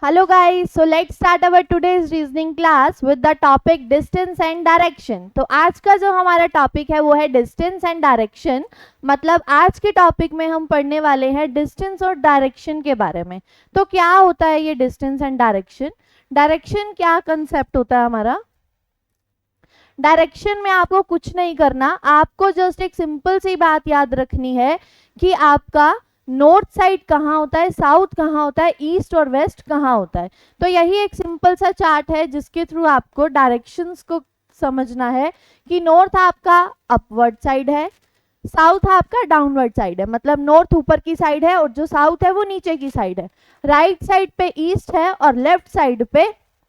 Hello guys, so let's start our today's reasoning class with the topic distance and direction। तो आज का जो हमारा टॉपिक है वो है डिस्टेंस एंड डायरेक्शन। मतलब आज के टॉपिक में हम पढ़ने वाले हैं डिस्टेंस और डायरेक्शन के बारे में। तो क्या होता है ये डिस्टेंस एंड डायरेक्शन? डायरेक्शन क्या कंसेप्ट होता है हमारा? डायरेक्शन में आपको कुछ नहीं करना, आपको जस्ट एक सिंपल सी बात याद रखनी है कि आपका नॉर्थ साइड कहाँ होता है, साउथ कहाँ होता है, ईस्ट और वेस्ट कहाँ होता है। तो यही एक सिंपल सा चार्ट है जिसके थ्रू आपको डायरेक्शंस को समझना है कि नॉर्थ आपका अपवर्ड साइड है, साउथ आपका डाउनवर्ड साइड है। मतलब नॉर्थ ऊपर की साइड है और जो साउथ है वो नीचे की साइड है। राइट साइड पे ईस्ट है और लेफ्ट साइड पे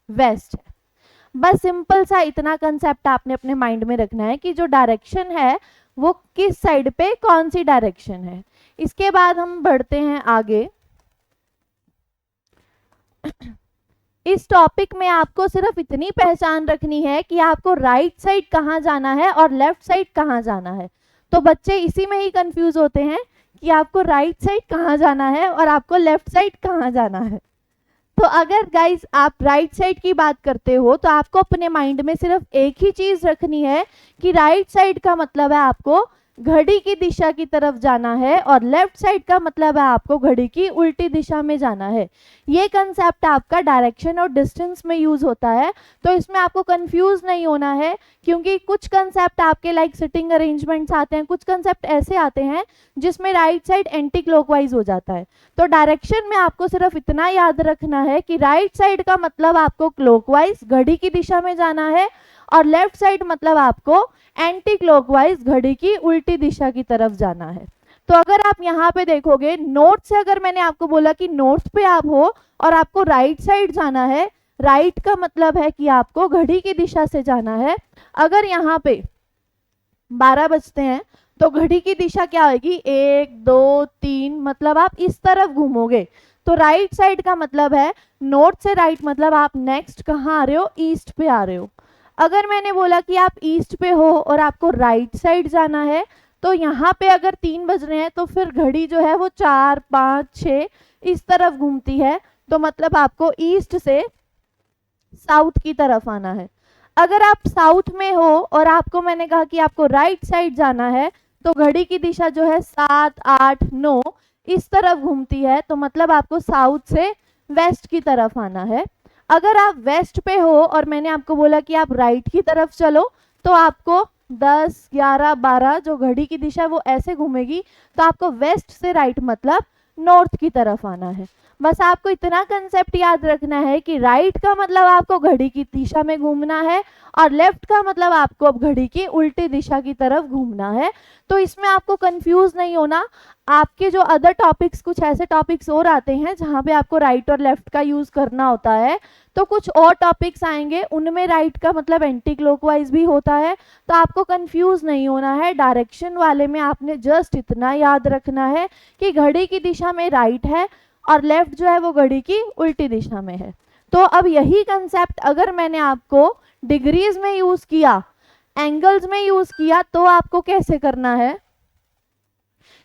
वेस्ट है। बस सिंपल सा इतना कंसेप्ट आपने अपने माइंड में रखना है कि जो डायरेक्शन है वो किस साइड पे कौन सी डायरेक्शन है। इसके बाद हम बढ़ते हैं आगे। इस टॉपिक में आपको सिर्फ इतनी पहचान रखनी है कि आपको राइट साइड कहाँ जाना है और लेफ्ट साइड कहाँ जाना है। तो बच्चे इसी में ही कंफ्यूज होते हैं कि आपको राइट साइड कहाँ जाना है और आपको लेफ्ट साइड कहाँ जाना है। तो अगर गाइस आप राइट साइड की बात करते हो तो आपको अपने माइंड में सिर्फ एक ही चीज रखनी है कि राइट साइड का मतलब है आपको घड़ी की दिशा की तरफ जाना है और लेफ्ट साइड का मतलब है आपको घड़ी की उल्टी दिशा में जाना है। ये कंसेप्ट आपका डायरेक्शन और डिस्टेंस में यूज होता है। तो इसमें आपको कंफ्यूज नहीं होना है, क्योंकि कुछ कंसेप्ट आपके लाइक सिटिंग अरेंजमेंट्स आते हैं, कुछ कंसेप्ट ऐसे आते हैं जिसमें राइट साइड एंटी क्लॉकवाइज हो जाता है। तो डायरेक्शन में आपको सिर्फ इतना याद रखना है कि राइट साइड का मतलब आपको क्लॉकवाइज घड़ी की दिशा में जाना है और लेफ्ट साइड मतलब आपको एंटी क्लॉकवाइज घड़ी की उल्टी दिशा की तरफ जाना है। तो अगर आप यहाँ पे देखोगे नॉर्थ से, अगर मैंने आपको बोला कि नॉर्थ पे आप हो और आपको राइट साइड जाना है, राइट का मतलब है कि आपको घड़ी की दिशा से जाना है। अगर यहाँ पे 12 बजते हैं तो घड़ी की दिशा क्या होगी? 1 2 3, मतलब आप इस तरफ घूमोगे। तो राइट साइड का मतलब है नॉर्थ से राइट, मतलब आप नेक्स्ट कहाँ आ रहे हो? ईस्ट पे आ रहे हो। अगर मैंने बोला कि आप ईस्ट पे हो और आपको राइट साइड जाना है, तो यहाँ पे अगर 3 बज रहे हैं तो फिर घड़ी जो है वो 4 5 6 इस तरफ घूमती है। तो मतलब आपको ईस्ट से साउथ की तरफ आना है। अगर आप साउथ में हो और आपको मैंने कहा कि आपको राइट साइड जाना है, तो घड़ी की दिशा जो है 7 8 9 इस तरफ घूमती है। तो मतलब आपको साउथ से वेस्ट की तरफ आना है। अगर आप वेस्ट पे हो और मैंने आपको बोला कि आप राइट की तरफ चलो, तो आपको 10 11 12 जो घड़ी की दिशा वो ऐसे घूमेगी। तो आपको वेस्ट से राइट मतलब नॉर्थ की तरफ आना है। बस आपको इतना कंसेप्ट याद रखना है कि राइट का मतलब आपको घड़ी की दिशा में घूमना है और लेफ्ट का मतलब आपको अब घड़ी की उल्टी दिशा की तरफ घूमना है। तो इसमें आपको कंफ्यूज नहीं होना। आपके जो अदर टॉपिक्स, कुछ ऐसे टॉपिक्स और आते हैं जहाँ पे आपको राइट और लेफ्ट का यूज करना होता है, तो कुछ और टॉपिक्स आएंगे उनमें राइट का मतलब एंटी क्लॉकवाइज भी होता है। तो आपको कंफ्यूज नहीं होना है। डायरेक्शन वाले में आपने जस्ट इतना याद रखना है कि घड़ी की दिशा में राइट है और लेफ्ट जो है वो घड़ी की उल्टी दिशा में है। तो अब यही कंसेप्ट अगर मैंने आपको डिग्रीज में यूज किया, एंगल्स में यूज किया, तो आपको कैसे करना है?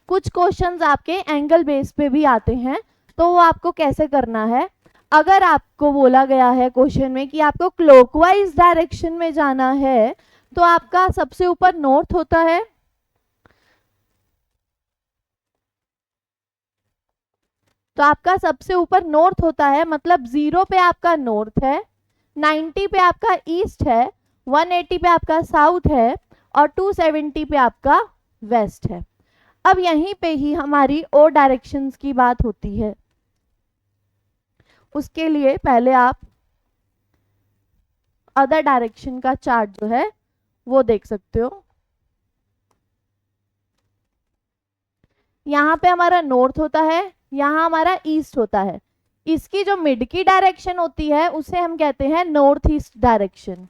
कुछ क्वेश्चंस आपके एंगल बेस पे भी आते हैं, तो वो आपको कैसे करना है? अगर आपको बोला गया है क्वेश्चन में कि आपको क्लॉकवाइज डायरेक्शन में जाना है, तो आपका सबसे ऊपर नॉर्थ होता है। तो आपका सबसे ऊपर नॉर्थ होता है, मतलब 0 पे आपका नॉर्थ है, 90 पे आपका ईस्ट है, 180 पे आपका साउथ है और 270 पे आपका वेस्ट है। अब यहीं पे ही हमारी और डायरेक्शंस की बात होती है। उसके लिए पहले आप अदर डायरेक्शन का चार्ट जो है वो देख सकते हो। यहाँ पे हमारा नॉर्थ होता है, यहाँ हमारा ईस्ट होता है। इसकी जो मिड की डायरेक्शन होती है उसे हम कहते हैं नॉर्थ ईस्ट डायरेक्शन।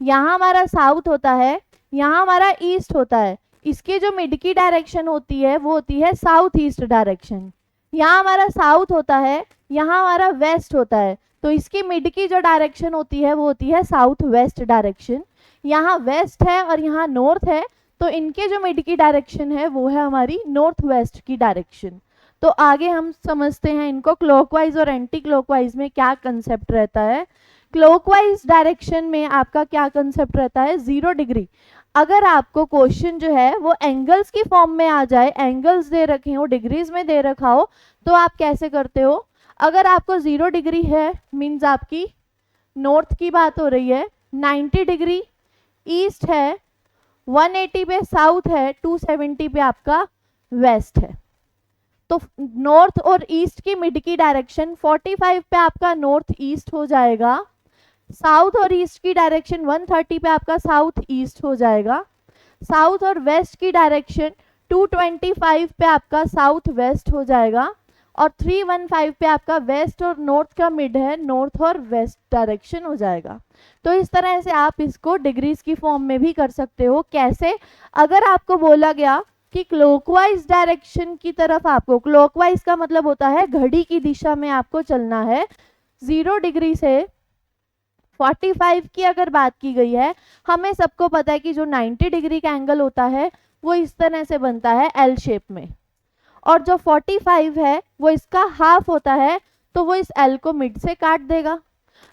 यहाँ हमारा साउथ होता है, यहाँ हमारा ईस्ट होता है। इसकी जो मिड की डायरेक्शन होती है वो होती है साउथ ईस्ट डायरेक्शन। यहाँ हमारा साउथ होता है, यहाँ हमारा वेस्ट होता है। तो इसकी मिड की जो डायरेक्शन होती है वो होती है साउथ वेस्ट डायरेक्शन। यहाँ वेस्ट है और यहाँ नॉर्थ है, तो इनके जो मिड की डायरेक्शन है वो है हमारी नॉर्थ वेस्ट की डायरेक्शन। तो आगे हम समझते हैं इनको क्लॉकवाइज और एंटी क्लॉकवाइज में क्या कंसेप्ट रहता है। क्लॉकवाइज डायरेक्शन में आपका क्या कंसेप्ट रहता है, 0 डिग्री। अगर आपको क्वेश्चन जो है वो एंगल्स की फॉर्म में आ जाए, एंगल्स दे रखे हो, डिग्रीज में दे रखा हो, तो आप कैसे करते हो, अगर आपको 0 डिग्री है मीन्स आपकी नॉर्थ की बात हो रही है, 90 डिग्री ईस्ट है, 180 पे साउथ है, 270 पे आपका वेस्ट है। तो नॉर्थ और ईस्ट की मिड की डायरेक्शन 45 पे आपका नॉर्थ ईस्ट हो जाएगा, साउथ और ईस्ट की डायरेक्शन 130 पे आपका साउथ ईस्ट हो जाएगा, साउथ और वेस्ट की डायरेक्शन 225 पे आपका साउथ वेस्ट हो जाएगा, और 315 पे आपका वेस्ट और नॉर्थ का मिड है, नॉर्थ और वेस्ट डायरेक्शन हो जाएगा। तो इस तरह से आप इसको डिग्रीज की फॉर्म में भी कर सकते हो। कैसे, अगर आपको बोला गया कि क्लॉकवाइज डायरेक्शन की तरफ, आपको क्लॉकवाइज का मतलब होता है घड़ी की दिशा में आपको चलना है, 0 डिग्री से 45 की अगर बात की गई है, हमें सबको पता है कि जो 90 डिग्री का एंगल होता है वो इस तरह से बनता है एल शेप में, और जो 45 है वो इसका हाफ होता है, तो वो इस एल को मिड से काट देगा।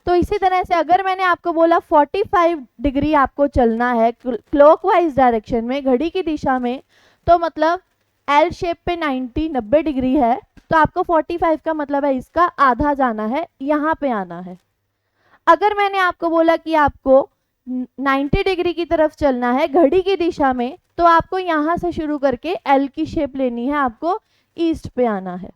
तो इसी तरह से अगर मैंने आपको बोला 45 डिग्री आपको चलना है क्लॉकवाइज डायरेक्शन में घड़ी की दिशा में, तो मतलब एल शेप पे 90 डिग्री है, तो आपको 45 का मतलब है इसका आधा जाना है, यहाँ पे आना है। अगर मैंने आपको बोला कि आपको 90 डिग्री की तरफ चलना है घड़ी की दिशा में, तो आपको यहाँ से शुरू करके एल की शेप लेनी है, आपको ईस्ट पे आना है।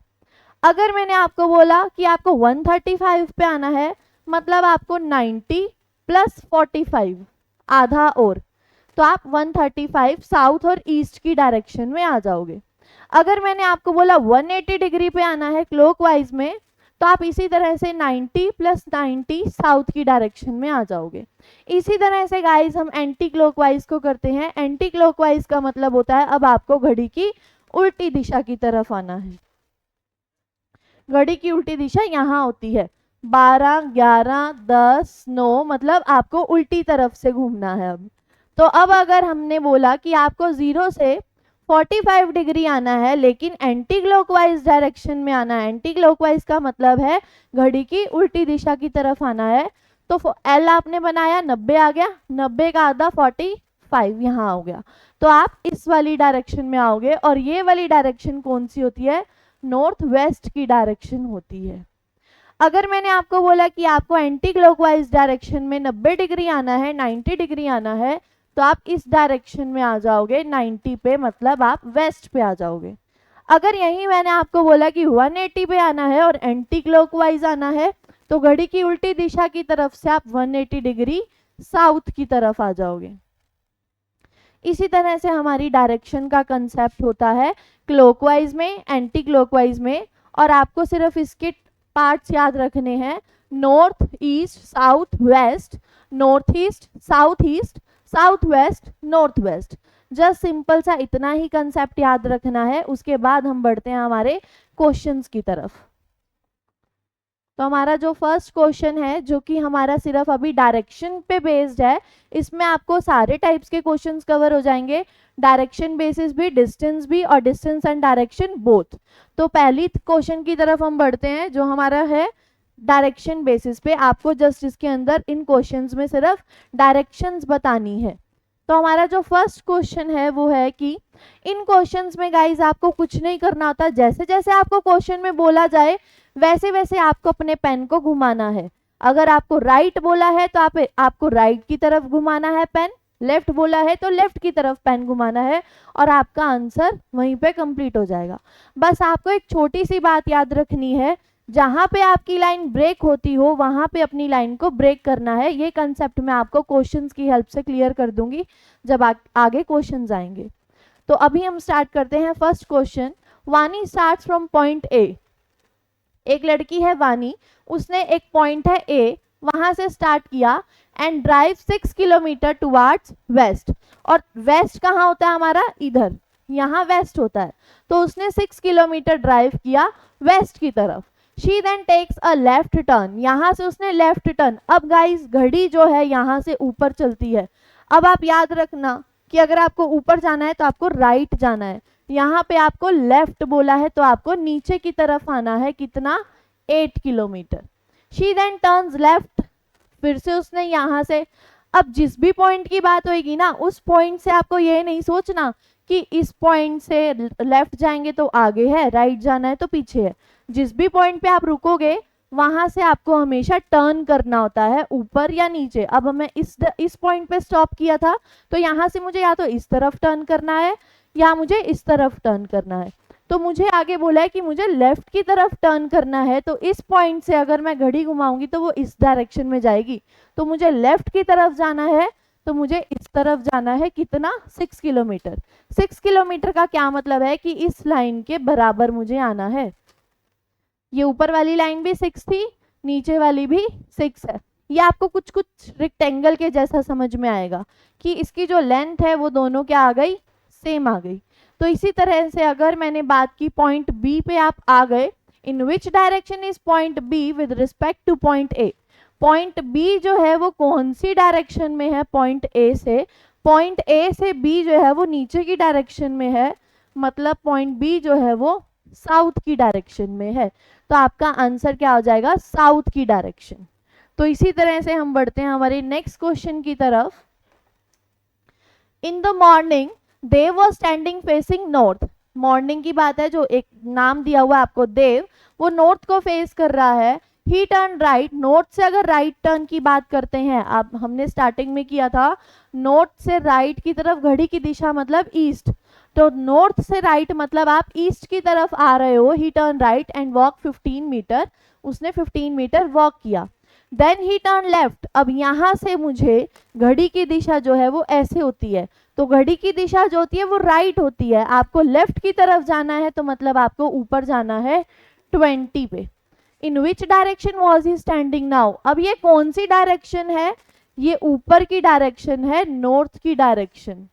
अगर मैंने आपको बोला कि आपको 135 पे आना है, मतलब आपको 90 प्लस 45 आधा और, तो आप 135 साउथ और ईस्ट की डायरेक्शन में आ जाओगे। अगर मैंने आपको बोला 180 डिग्री पे आना है क्लॉकवाइज में, तो आप इसी तरह से 90 प्लस 90 साउथ की डायरेक्शन में आ जाओगे। इसी तरह से गाइस हम एंटी क्लॉकवाइज को करते हैं। एंटी क्लॉकवाइज का मतलब होता है अब आपको घड़ी की उल्टी दिशा की तरफ आना है। घड़ी की उल्टी दिशा यहाँ होती है, 12, 11, 10, 9, मतलब आपको उल्टी तरफ से घूमना है अब। तो अब अगर हमने बोला कि आपको 0 से 45 डिग्री आना है, लेकिन एंटी क्लॉकवाइज डायरेक्शन में आना है, एंटी क्लॉकवाइज का मतलब है घड़ी की उल्टी दिशा की तरफ आना है, तो एल आपने बनाया 90 आ गया, 90 का आधा 45 यहाँ हो गया, तो आप इस वाली डायरेक्शन में आओगे, और ये वाली डायरेक्शन कौन सी होती है, नॉर्थ वेस्ट की डायरेक्शन होती है। अगर मैंने आपको बोला कि आपको एंटी क्लॉकवाइज डायरेक्शन में 90 डिग्री आना है, 90 डिग्री आना है, तो आप इस डायरेक्शन में आ जाओगे 90 पे, मतलब आप वेस्ट पे आ जाओगे। अगर यही मैंने आपको बोला कि 180 पे आना है और एंटी क्लॉकवाइज आना है, तो घड़ी की उल्टी दिशा की तरफ से आप 180 डिग्री साउथ की तरफ आ जाओगे। इसी तरह से हमारी डायरेक्शन का कंसेप्ट होता है क्लॉकवाइज में, एंटी क्लॉकवाइज में, और आपको सिर्फ इसके पार्ट्स याद रखने हैं, north east south west, north east south east, south west north west. Just simple सा इतना ही कंसेप्ट याद रखना है। उसके बाद हम बढ़ते हैं हमारे क्वेश्चंस की तरफ। तो हमारा जो फर्स्ट क्वेश्चन है, जो कि हमारा सिर्फ अभी डायरेक्शन पे बेस्ड है, इसमें आपको सारे टाइप्स के क्वेश्चंस कवर हो जाएंगे, डायरेक्शन बेसिस भी, डिस्टेंस भी, और डिस्टेंस एंड डायरेक्शन बोथ। तो पहली क्वेश्चन की तरफ हम बढ़ते हैं, जो हमारा है डायरेक्शन बेसिस पे। आपको जस्ट इसके अंदर इन क्वेश्चंस में सिर्फ डायरेक्शंस बतानी है। तो हमारा जो फर्स्ट क्वेश्चन है वो है कि इन क्वेश्चंस में गाइज आपको कुछ नहीं करना होता, जैसे जैसे आपको क्वेश्चन में बोला जाए वैसे वैसे आपको अपने पेन को घुमाना है। अगर आपको राइट बोला है तो आपको राइट की तरफ घुमाना है पेन, लेफ्ट बोला है तो लेफ्ट की तरफ पेन घुमाना है, और आपका आंसर वहीं पे कंप्लीट हो जाएगा। बस आपको एक छोटी सी बात याद रखनी है, जहां पे आपकी लाइन ब्रेक होती हो वहां पे अपनी लाइन को ब्रेक करना है। ये कंसेप्ट मैं आपको क्वेश्चंस की हेल्प से क्लियर कर दूंगी जब आगे क्वेश्चंस आएंगे। तो अभी हम स्टार्ट करते हैं फर्स्ट क्वेश्चन। वानी स्टार्ट्स फ्रॉम पॉइंट ए। एक लड़की है वानी, उसने एक पॉइंट है ए, वहां से स्टार्ट किया and drive 6 kilometre towards west. और वेस्ट कहाँ होता है हमारा, इधर, यहाँ वेस्ट होता है। तो उसने 6 किलोमीटर ड्राइव किया वेस्ट की तरफ। She then takes a left turn, यहाँ से उसने लेफ्ट टर्न। अब गाइस घड़ी जो है यहाँ से ऊपर चलती है। अब आप याद रखना कि अगर आपको ऊपर जाना है तो आपको राइट जाना है, यहाँ पे आपको लेफ्ट बोला है तो आपको नीचे की तरफ आना है, कितना, 8 kilometre. She then turns left, फिर से उसने यहाँ से, अब जिस भी पॉइंट की बात होगी ना, उस पॉइंट से आपको ये नहीं सोचना कि इस पॉइंट से लेफ्ट जाएंगे तो आगे है, राइट जाना है तो पीछे है। जिस भी पॉइंट पे आप रुकोगे वहां से आपको हमेशा टर्न करना होता है, ऊपर या नीचे। अब हमें इस पॉइंट पे स्टॉप किया था तो यहाँ से मुझे या तो इस तरफ टर्न करना है या मुझे इस तरफ टर्न करना है। तो मुझे आगे बोला है कि मुझे लेफ्ट की तरफ टर्न करना है, तो इस पॉइंट से अगर मैं घड़ी घुमाऊंगी तो वो इस डायरेक्शन में जाएगी, तो मुझे लेफ्ट की तरफ जाना है, तो मुझे इस तरफ जाना है, कितना, 6 किलोमीटर। 6 किलोमीटर का क्या मतलब है कि इस लाइन के बराबर मुझे आना है। ये ऊपर वाली लाइन भी 6 थी, नीचे वाली भी 6 है। ये आपको कुछ कुछ रेक्टेंगल के जैसा समझ में आएगा कि इसकी जो लेंथ है वो दोनों क्या आ गई, सेम आ गई। तो इसी तरह से अगर मैंने बात की पॉइंट बी पे आप आ गए, in which direction is point B with respect to point A. Point B जो है वो कौन सी डायरेक्शन में है पॉइंट ए से, पॉइंट ए से बी जो है वो नीचे की डायरेक्शन में है, मतलब पॉइंट बी जो है वो साउथ की डायरेक्शन में है। तो आपका आंसर क्या हो जाएगा, साउथ की डायरेक्शन। तो इसी तरह से हम बढ़ते हैं हमारे नेक्स्ट क्वेश्चन की तरफ। In the morning Dev was standing facing north. Morning की बात है, जो एक नाम दिया हुआ है आपको देव, वो नॉर्थ को फेस कर रहा है। ही टर्न राइट, नॉर्थ से अगर राइट टर्न की बात करते हैं, आप हमने स्टार्टिंग में किया था, नॉर्थ से राइट की तरफ घड़ी की दिशा मतलब ईस्ट, तो नॉर्थ से राइट मतलब आप ईस्ट की तरफ आ रहे हो। He turn right and walk 15 metre, उसने 15 मीटर वॉक किया। देन ही टर्न लेफ्ट, अब यहाँ से मुझे घड़ी की दिशा जो है वो ऐसे होती है, तो घड़ी की दिशा जो होती है वो राइट होती है, आपको लेफ्ट की तरफ जाना है, तो मतलब आपको ऊपर जाना है 20 पे। In which direction was he standing now, अब ये कौन सी डायरेक्शन है, ये ऊपर की डायरेक्शन है, नॉर्थ की डायरेक्शन।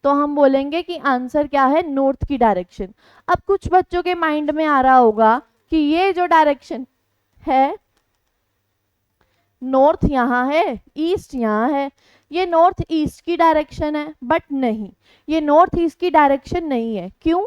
तो हम बोलेंगे कि आंसर क्या है, नॉर्थ की डायरेक्शन। अब कुछ बच्चों के माइंड में आ रहा होगा कि ये जो डायरेक्शन है, नॉर्थ यहाँ है, ईस्ट यहाँ है, ये नॉर्थ ईस्ट की डायरेक्शन है, बट नहीं, ये नॉर्थ ईस्ट की डायरेक्शन नहीं है। क्यों?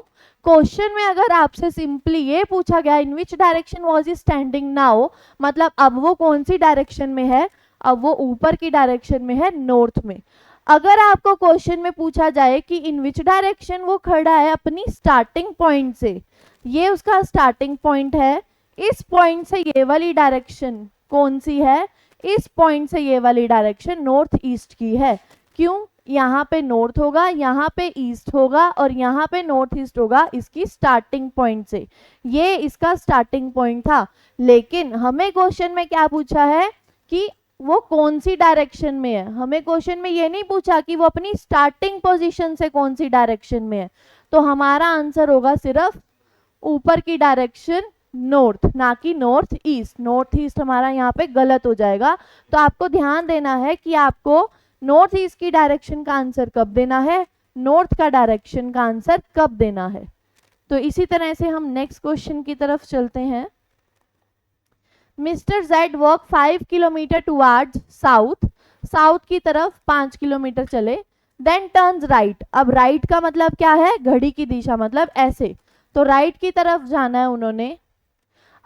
क्वेश्चन में अगर आपसे सिंपली ये पूछा गया in which direction was he standing now, मतलब अब वो कौन सी डायरेक्शन में है, अब वो ऊपर की डायरेक्शन में है, नॉर्थ में। अगर आपको क्वेश्चन में पूछा जाए कि इन विच डायरेक्शन वो खड़ा है अपनी स्टार्टिंग पॉइंट से, ये उसका स्टार्टिंग पॉइंट है, इस पॉइंट से ये वाली डायरेक्शन कौन सी है, इस पॉइंट से ये वाली डायरेक्शन नॉर्थ ईस्ट की है। क्यों? यहाँ पे नॉर्थ होगा, यहाँ पे ईस्ट होगा और यहाँ पे नॉर्थ ईस्ट होगा, इसकी स्टार्टिंग पॉइंट से। ये इसका स्टार्टिंग पॉइंट था। लेकिन हमें क्वेश्चन में क्या पूछा है कि वो कौन सी डायरेक्शन में है, हमें क्वेश्चन में ये नहीं पूछा कि वो अपनी स्टार्टिंग पोजीशन से कौन सी डायरेक्शन में है। तो हमारा आंसर होगा सिर्फ ऊपर की डायरेक्शन नॉर्थ, ना कि नॉर्थ ईस्ट। नॉर्थ ईस्ट हमारा यहाँ पे गलत हो जाएगा। तो आपको ध्यान देना है कि आपको नॉर्थ ईस्ट की डायरेक्शन का आंसर कब देना है, नॉर्थ का डायरेक्शन का आंसर कब देना है। तो इसी तरह से हम नेक्स्ट क्वेश्चन की तरफ चलते हैं। Mister Z walk 5 kilometre towards south, south की तरफ 5 किलोमीटर चले। देन टर्न्स राइट, अब राइट का मतलब क्या है, घड़ी की दिशा मतलब ऐसे, तो राइट की तरफ जाना है उन्होंने।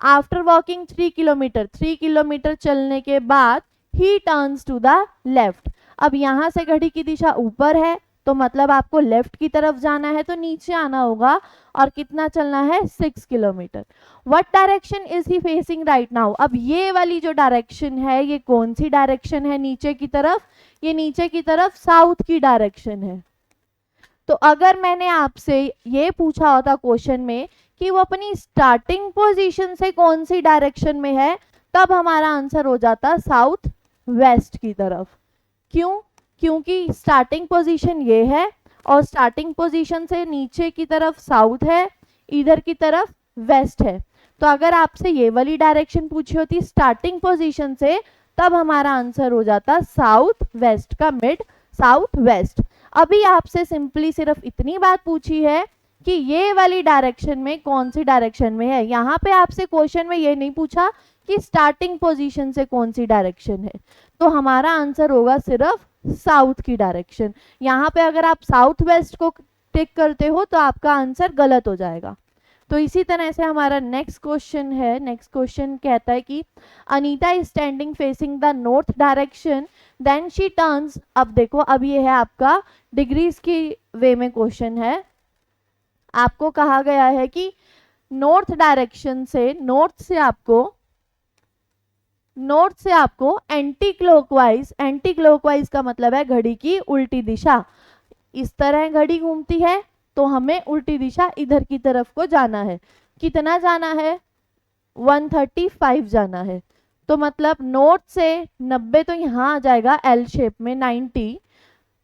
आफ्टर वॉकिंग 3 किलोमीटर, 3 किलोमीटर चलने के बाद he turns to the left, अब यहाँ से घड़ी की दिशा ऊपर है तो मतलब आपको लेफ्ट की तरफ जाना है, तो नीचे आना होगा और कितना चलना है, 6 kilometre. What direction is he facing right now, अब ये वाली जो डायरेक्शन है ये कौन सी डायरेक्शन है नीचे की तरफ, ये नीचे की तरफ साउथ की डायरेक्शन है। तो अगर मैंने आपसे ये पूछा होता क्वेश्चन में कि वो अपनी स्टार्टिंग पोजीशन से कौन सी डायरेक्शन में है, तब हमारा आंसर हो जाता साउथ वेस्ट की तरफ। क्यों? क्योंकि स्टार्टिंग पोजीशन ये है और स्टार्टिंग पोजीशन से नीचे की तरफ साउथ है, इधर की तरफ वेस्ट है। तो अगर आपसे ये वाली डायरेक्शन पूछी होती स्टार्टिंग पोजीशन से, तब हमारा आंसर हो जाता साउथ वेस्ट का मिड साउथ वेस्ट। अभी आपसे सिंपली सिर्फ इतनी बात पूछी है कि ये वाली डायरेक्शन में कौन सी डायरेक्शन में है। यहाँ पे आपसे क्वेश्चन में ये नहीं पूछा कि स्टार्टिंग पोजीशन से कौन सी डायरेक्शन है, तो हमारा आंसर होगा सिर्फ साउथ की डायरेक्शन। यहाँ पे अगर आप साउथ वेस्ट को टिक करते हो तो आपका आंसर गलत हो जाएगा। तो इसी तरह से हमारा नेक्स्ट क्वेश्चन है। नेक्स्ट क्वेश्चन कहता है कि Anita is standing facing the north direction, then she turns. अब देखो, अब ये है आपका डिग्रीज की वे में क्वेश्चन है। आपको कहा गया है कि नॉर्थ डायरेक्शन से, नॉर्थ से आपको एंटी क्लॉकवाइज का मतलब है घड़ी की उल्टी दिशा। इस तरह घड़ी घूमती है तो हमें उल्टी दिशा इधर की तरफ को जाना है। कितना जाना है? 135 जाना है। तो मतलब नॉर्थ से 90 तो यहाँ आ जाएगा एल शेप में 90,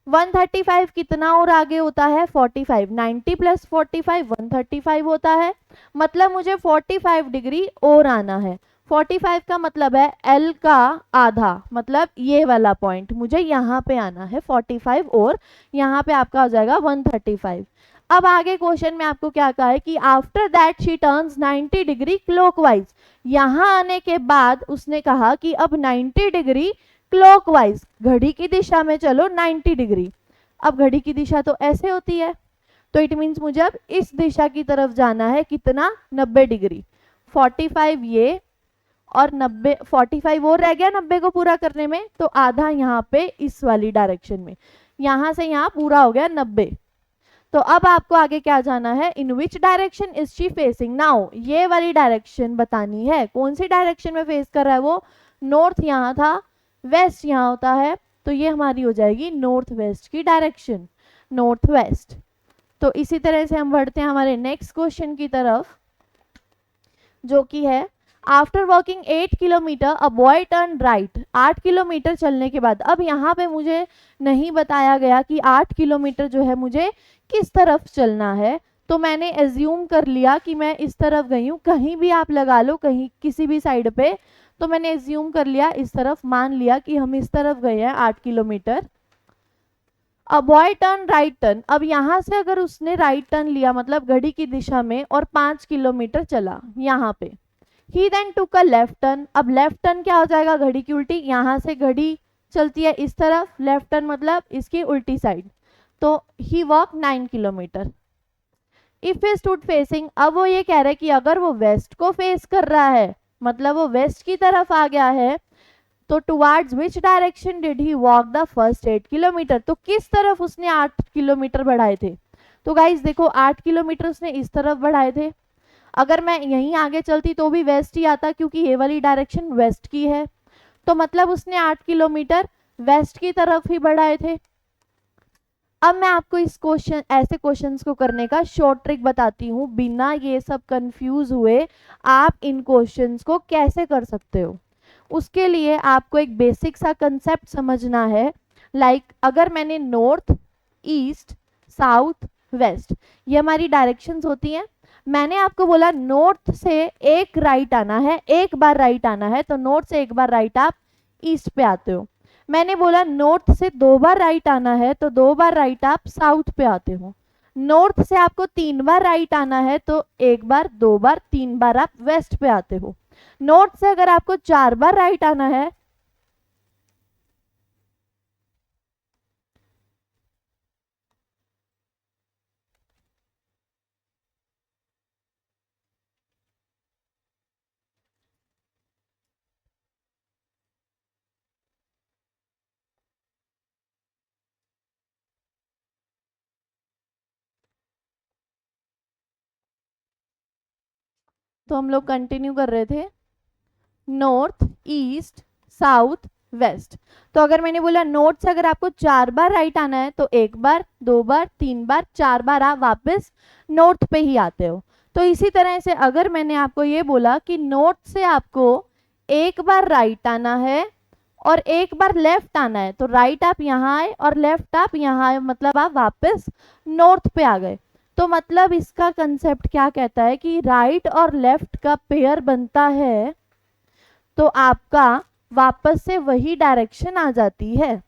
135 कितना और आगे होता है? 45, 90 प्लस 45 135 होता है। मतलब मुझे 45 डिग्री और आना है। 45 का मतलब है L का आधा, मतलब ये वाला पॉइंट मुझे यहाँ पे आना है 45, और यहाँ पे आपका हो जाएगा 135। अब आगे क्वेश्चन में आपको क्या कहा है कि after that she turns 90 degree clockwise. यहाँ आने के बाद उसने कहा कि अब 90 डिग्री क्लॉकवाइज, घड़ी की दिशा में चलो 90 डिग्री। अब घड़ी की दिशा तो ऐसे होती है, तो इट मीन्स मुझे अब इस दिशा की तरफ जाना है। कितना? 90 डिग्री। 45 ये और 90, 45 और रह गया 90 को पूरा करने में, तो आधा यहाँ पे इस वाली डायरेक्शन में, यहाँ से यहाँ पूरा हो गया 90। तो अब आपको आगे क्या जाना है? In which direction is she facing now. ये वाली डायरेक्शन बतानी है, कौन सी डायरेक्शन में फेस कर रहा है वो। नॉर्थ यहाँ था, वेस्ट यहाँ होता है, तो ये हमारी हो जाएगी नॉर्थ वेस्ट की डायरेक्शन, नॉर्थ वेस्ट। तो इसी तरह से हम बढ़ते हैं हमारे नेक्स्ट क्वेश्चन की तरफ, जो कि है after walking 8 kilometre a boy turn right. 8 kilometre चलने के बाद, अब यहाँ पे मुझे नहीं बताया गया कि 8 किलोमीटर जो है मुझे किस तरफ चलना है, तो मैंने एज्यूम कर लिया कि मैं इस तरफ गई हूँ। कहीं भी आप लगा लो, कहीं किसी भी साइड पे, तो मैंने एज्यूम कर लिया इस तरफ, मान लिया कि हम इस तरफ गए हैं 8 kilometre. A boy turn right turn, अब यहाँ से अगर उसने राइट टर्न लिया मतलब घड़ी की दिशा में और 5 किलोमीटर चला यहाँ पे, he then took a left turn. अब लेफ्ट टर्न क्या हो जाएगा? घड़ी की उल्टी, यहाँ से घड़ी चलती है इस तरफ, लेफ्ट टर्न मतलब इसकी उल्टी साइड, तो he walk 9 kilometre. If he stood facing, अब वो ये कह रहा है कि अगर वो वेस्ट को फेस कर रहा है, मतलब वो वेस्ट की तरफ आ गया है, तो towards which direction did he walk the first 8 kilometre. तो किस तरफ उसने 8 किलोमीटर बढ़ाए थे? तो गाइज देखो, 8 किलोमीटर उसने इस तरफ बढ़ाए थे। अगर मैं यहीं आगे चलती तो भी वेस्ट ही आता, क्योंकि ये वाली डायरेक्शन वेस्ट की है, तो मतलब उसने 8 किलोमीटर वेस्ट की तरफ ही बढ़ाए थे। अब मैं आपको इस क्वेश्चन, ऐसे क्वेश्चंस को करने का शॉर्ट ट्रिक बताती हूँ, बिना ये सब कंफ्यूज हुए आप इन क्वेश्चंस को कैसे कर सकते हो। उसके लिए आपको एक बेसिक सा कंसेप्ट समझना है। लाइक अगर मैंने नॉर्थ, ईस्ट, साउथ, वेस्ट, ये हमारी डायरेक्शंस होती हैं। मैंने आपको बोला नॉर्थ से एक राइट आना है, एक बार राइट आना है, तो नॉर्थ से एक बार राइट आप ईस्ट पे आते हो। मैंने बोला नॉर्थ से 2 बार राइट आना है, तो 2 बार राइट आप साउथ पे आते हो। नॉर्थ से आपको 3 बार राइट आना है, तो 1 बार, 2 बार, 3 बार आप वेस्ट पे आते हो। नॉर्थ से अगर आपको 4 बार राइट आना है, तो हम लोग कंटिन्यू कर रहे थे नॉर्थ, ईस्ट, साउथ, वेस्ट। तो अगर मैंने बोला नॉर्थ से अगर आपको 4 बार राइट आना है, तो 1 बार, 2 बार, 3 बार, 4 बार आप वापस नॉर्थ पे ही आते हो। तो इसी तरह से अगर मैंने आपको ये बोला कि नॉर्थ से आपको 1 बार राइट आना है और 1 बार लेफ्ट आना है, तो राइट आप यहाँ आए और लेफ्ट आप यहाँ आए, मतलब आप वापस नॉर्थ पे आ गए। तो मतलब इसका कंसेप्ट क्या कहता है कि राइट और लेफ्ट का पेयर बनता है, तो आपका वापस से वही डायरेक्शन आ जाती है।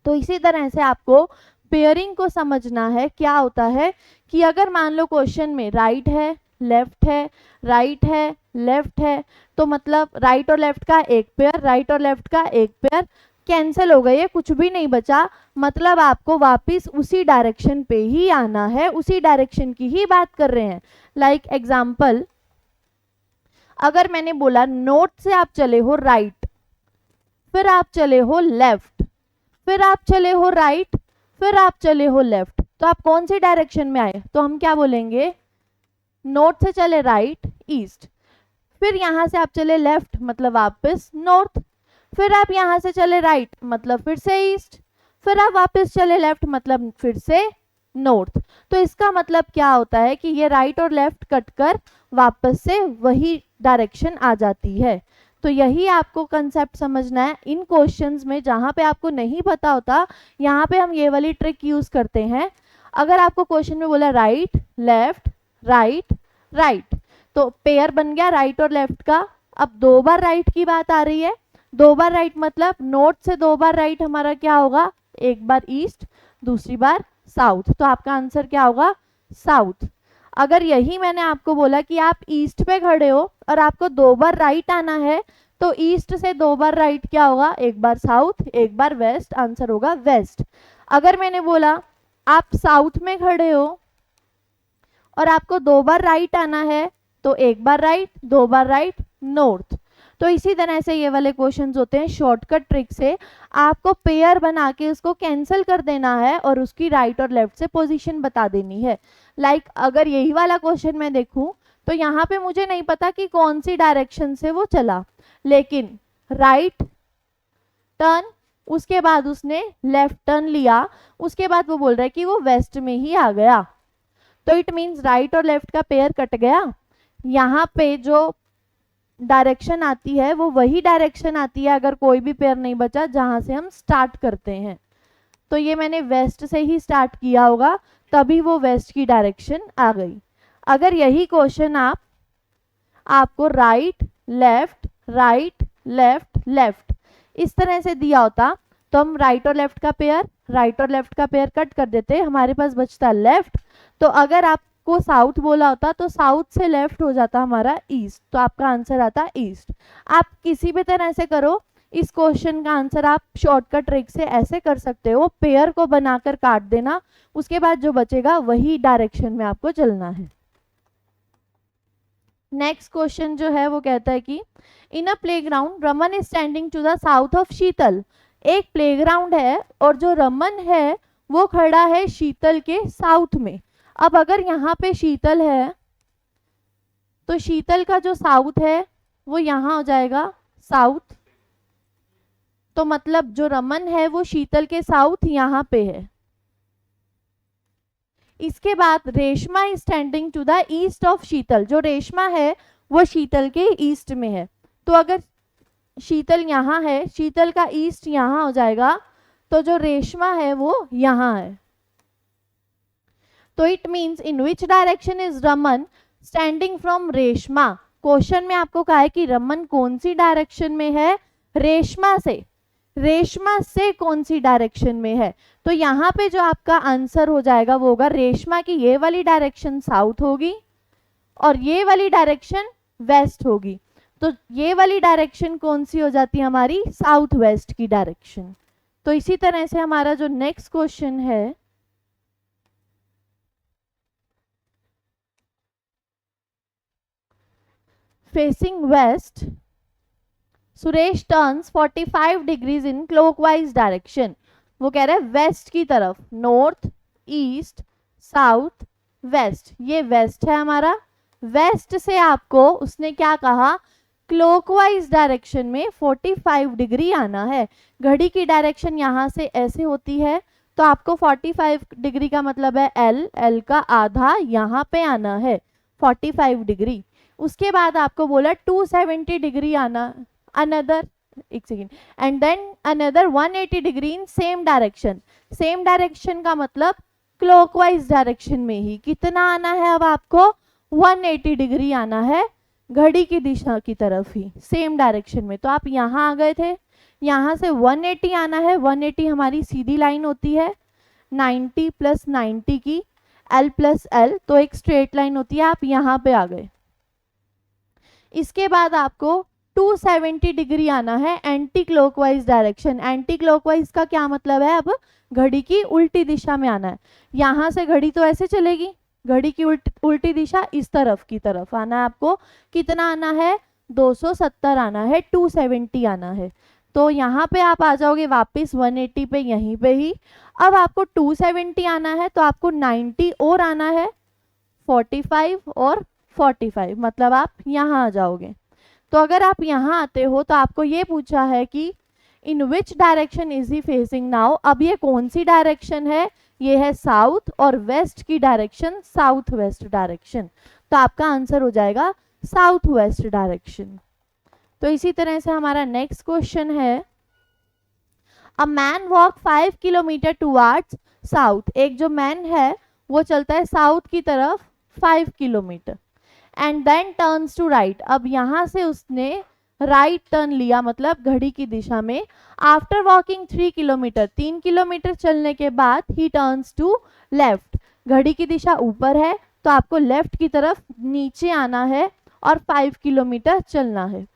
तो इसी तरह से आपको पेयरिंग को समझना है। क्या होता है कि अगर मान लो क्वेश्चन में राइट है, लेफ्ट है, राइट है, लेफ्ट है, तो मतलब राइट और लेफ्ट का एक पेयर, राइट और लेफ्ट का एक पेयर, कैंसिल हो गए, कुछ भी नहीं बचा, मतलब आपको वापस उसी डायरेक्शन पे ही आना है, उसी डायरेक्शन की ही बात कर रहे हैं। लाइक एग्जाम्पल, अगर मैंने बोला नॉर्थ से आप चले हो राइट, फिर आप चले हो लेफ्ट, फिर आप चले हो राइट, फिर आप चले हो लेफ्ट, तो आप कौन सी डायरेक्शन में आए? तो हम क्या बोलेंगे? नॉर्थ से चले राइट, ईस्ट, फिर यहां से आप चले लेफ्ट, मतलब वापस नॉर्थ, फिर आप यहां से चले राइट, मतलब फिर से ईस्ट, फिर आप वापस चले लेफ्ट, मतलब फिर से नॉर्थ। तो इसका मतलब क्या होता है कि ये राइट और लेफ्ट कटकर वापस से वही डायरेक्शन आ जाती है। तो यही आपको कंसेप्ट समझना है। इन क्वेश्चंस में जहां पे आपको नहीं पता होता, यहाँ पे हम ये वाली ट्रिक यूज करते हैं। अगर आपको क्वेश्चन में बोला राइट लेफ्ट राइट राइट, तो पेयर बन गया राइट और लेफ्ट का। अब 2 बार राइट की बात आ रही है, 2 बार राइट मतलब नॉर्थ से 2 बार राइट हमारा क्या होगा? एक बार ईस्ट, दूसरी बार साउथ, तो आपका आंसर क्या होगा? साउथ। अगर यही मैंने आपको बोला कि आप ईस्ट पे खड़े हो और आपको 2 बार राइट आना है, तो ईस्ट से 2 बार राइट क्या होगा? एक बार साउथ, एक बार वेस्ट, आंसर होगा वेस्ट। अगर मैंने बोला आप साउथ में खड़े हो और आपको 2 बार राइट आना है, तो एक बार राइट, 2 बार राइट, नॉर्थ। तो इसी तरह से ये वाले क्वेश्चंस होते हैं। शॉर्टकट ट्रिक से आपको पेयर बना के उसको कैंसिल कर देना है और उसकी राइट और लेफ्ट से पोजीशन बता देनी है। लाइक अगर यही वाला क्वेश्चन मैं देखूं, तो यहाँ पे मुझे नहीं पता कि कौन सी डायरेक्शन से वो चला, लेकिन राइट टर्न, उसके बाद उसने लेफ्ट टर्न लिया, उसके बाद वो बोल रहा है कि वो वेस्ट में ही आ गया, तो इट मीन्स राइट और लेफ्ट का पेयर कट गया। यहाँ पे जो डायरेक्शन आती है वो वही डायरेक्शन आती है, अगर कोई भी पेयर नहीं बचा, जहां से हम स्टार्ट करते हैं। तो ये मैंने वेस्ट से ही स्टार्ट किया होगा, तभी वो वेस्ट की डायरेक्शन आ गई। अगर यही क्वेश्चन आपको right left right left left इस तरह से दिया होता, तो हम राइट और लेफ्ट का पेयर कट कर देते, हमारे पास बचता लेफ्ट। तो अगर आपको साउथ बोला होता तो साउथ से लेफ्ट हो जाता हमारा ईस्ट, तो आपका आंसर आता ईस्ट। आप किसी भी तरह से करो, इस क्वेश्चन का आंसर आप शॉर्टकट ट्रिक से ऐसे कर सकते हो, पेयर को बनाकर काट देना, उसके बाद जो बचेगा वही डायरेक्शन में आपको चलना है। नेक्स्ट क्वेश्चन जो है वो कहता है कि in a playground Raman is standing to the south of Sheetal. एक प्लेग्राउंड है और जो रमन है वो खड़ा है शीतल के साउथ में। अब अगर यहाँ पे शीतल है, तो शीतल का जो साउथ है वो यहाँ हो जाएगा साउथ, तो मतलब जो रमन है वो शीतल के साउथ यहाँ पे है। इसके बाद Reshma is standing to the east of Sheetal. जो रेशमा है वो शीतल के ईस्ट में है, तो अगर शीतल यहाँ है, शीतल का ईस्ट यहाँ हो जाएगा, तो जो रेशमा है वो यहाँ है। तो it means in which direction is Raman standing from Reshma. Question में आपको कहा है कि रमन कौन सी डायरेक्शन में है? रेशमा से। रेशमा से कौन सी डायरेक्शन में है? तो यहाँ पे जो आपका आंसर हो जाएगा वो होगा रेशमा की ये वाली डायरेक्शन साउथ होगी और ये वाली डायरेक्शन वेस्ट होगी। तो ये वाली डायरेक्शन कौन सी हो जाती है हमारी? साउथ वेस्ट की डायरेक्शन। तो इसी तरह से हमारा जो नेक्स्ट क्वेश्चन है, facing west Suresh turns 45 degrees in clockwise direction. वो कह रहा है वेस्ट की तरफ, नॉर्थ ईस्ट साउथ वेस्ट, ये वेस्ट है हमारा। वेस्ट से आपको उसने क्या कहा? क्लॉकवाइज डायरेक्शन में 45 डिग्री आना है। घड़ी की डायरेक्शन यहाँ से ऐसे होती है, तो आपको 45 डिग्री का मतलब है एल का आधा यहाँ पे आना है 45 डिग्री। उसके बाद आपको बोला 270 डिग्री आना, अनदर एक second, and then another 180 degree in same direction. Same direction का मतलब क्लॉकवाइज डायरेक्शन में ही कितना आना है? अब आपको 180 डिग्री आना है घड़ी की दिशा की तरफ ही, सेम डायरेक्शन में। तो आप यहाँ आ गए थे, यहाँ से 180 आना है। 180 हमारी सीधी लाइन होती है, 90 प्लस 90 की एल प्लस एल, तो एक स्ट्रेट लाइन होती है। आप यहाँ पे आ गए। इसके बाद आपको 270 डिग्री आना है anti clockwise direction. Anti clockwise का क्या मतलब है, अब घड़ी की उल्टी दिशा में आना है। यहाँ से घड़ी तो ऐसे चलेगी, घड़ी की उल्टी दिशा इस तरफ की तरफ आना है आपको। कितना आना है, 270 आना है, 270 आना है। तो यहाँ पे आप आ जाओगे वापस 180 पे, यहीं पे ही। अब आपको 270 आना है तो आपको 90 और आना है, 45 और 45, मतलब आप यहाँ आ जाओगे। तो अगर आप यहाँ आते हो तो आपको ये पूछा है कि in which direction is he facing now. अब ये कौन सी डायरेक्शन है, ये है साउथ, और वेस्ट की डायरेक्शन साउथ वेस्ट डायरेक्शन। तो आपका आंसर हो जाएगा साउथ वेस्ट डायरेक्शन। तो इसी तरह से हमारा नेक्स्ट क्वेश्चन है, a man walk 5 kilometre towards south. एक जो मैन है वो चलता है साउथ की तरफ 5 kilometre, and then turns to right. अब यहाँ से उसने राइट टर्न लिया, मतलब घड़ी की दिशा में। आफ्टर वॉकिंग 3 किलोमीटर, 3 किलोमीटर चलने के बाद ही टर्न्स टू लेफ्ट। घड़ी की दिशा ऊपर है तो आपको लेफ्ट की तरफ नीचे आना है और 5 किलोमीटर चलना है।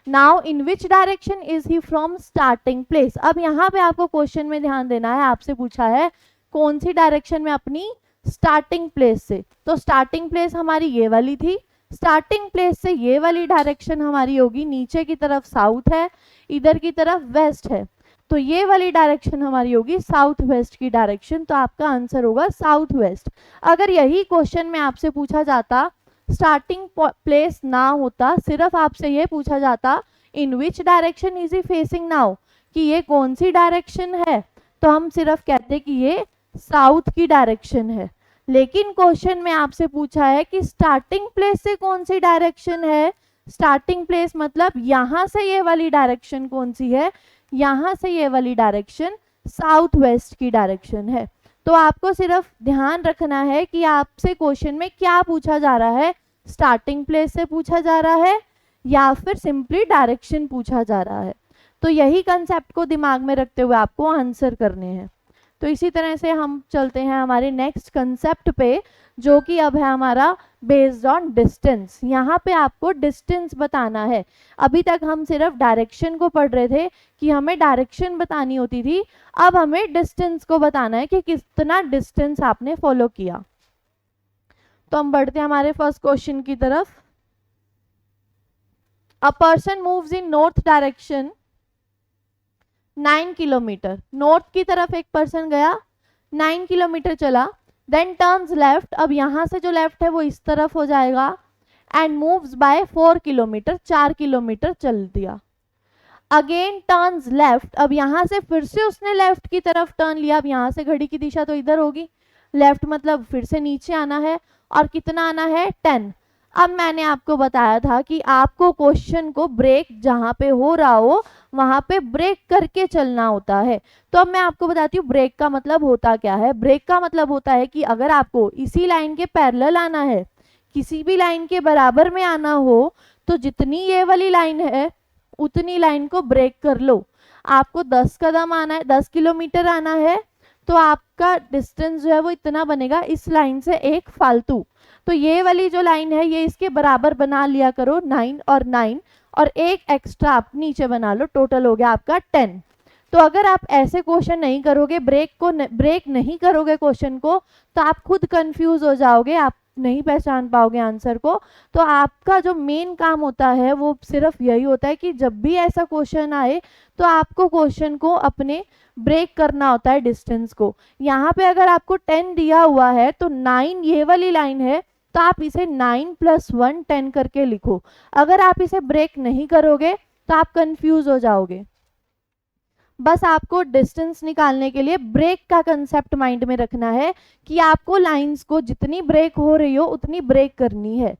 Now in which direction is he from starting place. अब यहाँ पे आपको क्वेश्चन में ध्यान देना है, आपसे पूछा है कौन सी डायरेक्शन में, अपनी स्टार्टिंग प्लेस से। तो स्टार्टिंग प्लेस हमारी ये वाली थी, स्टार्टिंग प्लेस से ये वाली डायरेक्शन हमारी होगी, नीचे की तरफ साउथ है, इधर की तरफ वेस्ट है, तो ये वाली डायरेक्शन हमारी होगी साउथ वेस्ट की डायरेक्शन। तो आपका आंसर होगा साउथ वेस्ट। अगर यही क्वेश्चन में आपसे पूछा जाता, स्टार्टिंग प्लेस ना होता, सिर्फ आपसे ये पूछा जाता in which direction is he facing now, कि ये कौन सी डायरेक्शन है, तो हम सिर्फ कहते कि ये साउथ की डायरेक्शन है। लेकिन क्वेश्चन में आपसे पूछा है कि स्टार्टिंग प्लेस से कौन सी डायरेक्शन है। स्टार्टिंग प्लेस मतलब यहाँ से ये वाली डायरेक्शन कौन सी है, यहाँ से ये वाली डायरेक्शन साउथ वेस्ट की डायरेक्शन है। तो आपको सिर्फ ध्यान रखना है कि आपसे क्वेश्चन में क्या पूछा जा रहा है, स्टार्टिंग प्लेस से पूछा जा रहा है या फिर सिंपली डायरेक्शन पूछा जा रहा है। तो यही कंसेप्ट को दिमाग में रखते हुए आपको आंसर करने हैं। तो इसी तरह से हम चलते हैं हमारे नेक्स्ट कंसेप्ट पे, जो कि अब है हमारा बेस्ड ऑन डिस्टेंस। यहाँ पे आपको डिस्टेंस बताना है। अभी तक हम सिर्फ डायरेक्शन को पढ़ रहे थे कि हमें डायरेक्शन बतानी होती थी, अब हमें डिस्टेंस को बताना है कि कितना डिस्टेंस आपने फॉलो किया। तो हम बढ़ते हैं हमारे फर्स्ट क्वेश्चन की तरफ। A person moves in north direction 9 kilometre. North की तरफ एक पर्सन गया, 9 किलोमीटर चला, देन टर्न्स लेफ्ट। अब यहाँ से जो लेफ्ट है वो इस तरफ हो जाएगा, and moves bye 4 kilometre, 4 kilometre चल दिया। Again turns left. अब यहाँ से फिर से उसने लेफ्ट की तरफ टर्न लिया। अब यहाँ से घड़ी की दिशा तो इधर होगी, लेफ्ट मतलब फिर से नीचे आना है, और कितना आना है, 10। अब मैंने आपको बताया था कि आपको क्वेश्चन को ब्रेक जहाँ पे हो रहा हो वहाँ पे ब्रेक करके चलना होता है। तो अब मैं आपको बताती हूँ ब्रेक का मतलब होता क्या है। ब्रेक का मतलब होता है कि अगर आपको इसी लाइन के पैरेलल आना है, किसी भी लाइन के बराबर में आना हो, तो जितनी ये वाली लाइन है उतनी लाइन को ब्रेक कर लो। आपको 10 कदम आना है, 10 किलोमीटर आना है, तो आपका डिस्टेंस जो है वो इतना बनेगा इस लाइन से एक फालतू। तो ये वाली जो लाइन है ये इसके बराबर बना लिया करो, 9 और 9, और एक एक्स्ट्रा आप नीचे बना लो, टोटल हो गया आपका 10। तो अगर आप ऐसे क्वेश्चन नहीं करोगे, ब्रेक नहीं करोगे क्वेश्चन को, तो आप खुद कंफ्यूज हो जाओगे, आप नहीं पहचान पाओगे आंसर को। तो आपका जो मेन काम होता है वो सिर्फ यही होता है कि जब भी ऐसा क्वेश्चन आए तो आपको क्वेश्चन को अपने ब्रेक करना होता है डिस्टेंस को। यहाँ पे अगर आपको 10 दिया हुआ है तो 9 ये वाली लाइन है, तो आप इसे 9 + 1 10 करके लिखो। अगर आप इसे ब्रेक नहीं करोगे तो आप कंफ्यूज हो जाओगे। बस आपको डिस्टेंस निकालने के लिए ब्रेक का कंसेप्ट माइंड में रखना है कि आपको लाइंस को जितनी ब्रेक हो रही हो उतनी ब्रेक करनी है।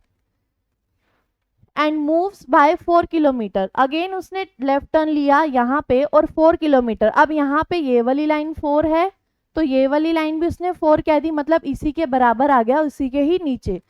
And moves bye 4 kilometre. Again उसने लेफ्ट टर्न लिया यहाँ पे और 4 किलोमीटर। अब यहाँ पे ये वाली लाइन 4 है, तो ये वाली लाइन भी उसने 4 कह दी, मतलब इसी के बराबर आ गया, उसी के ही नीचे।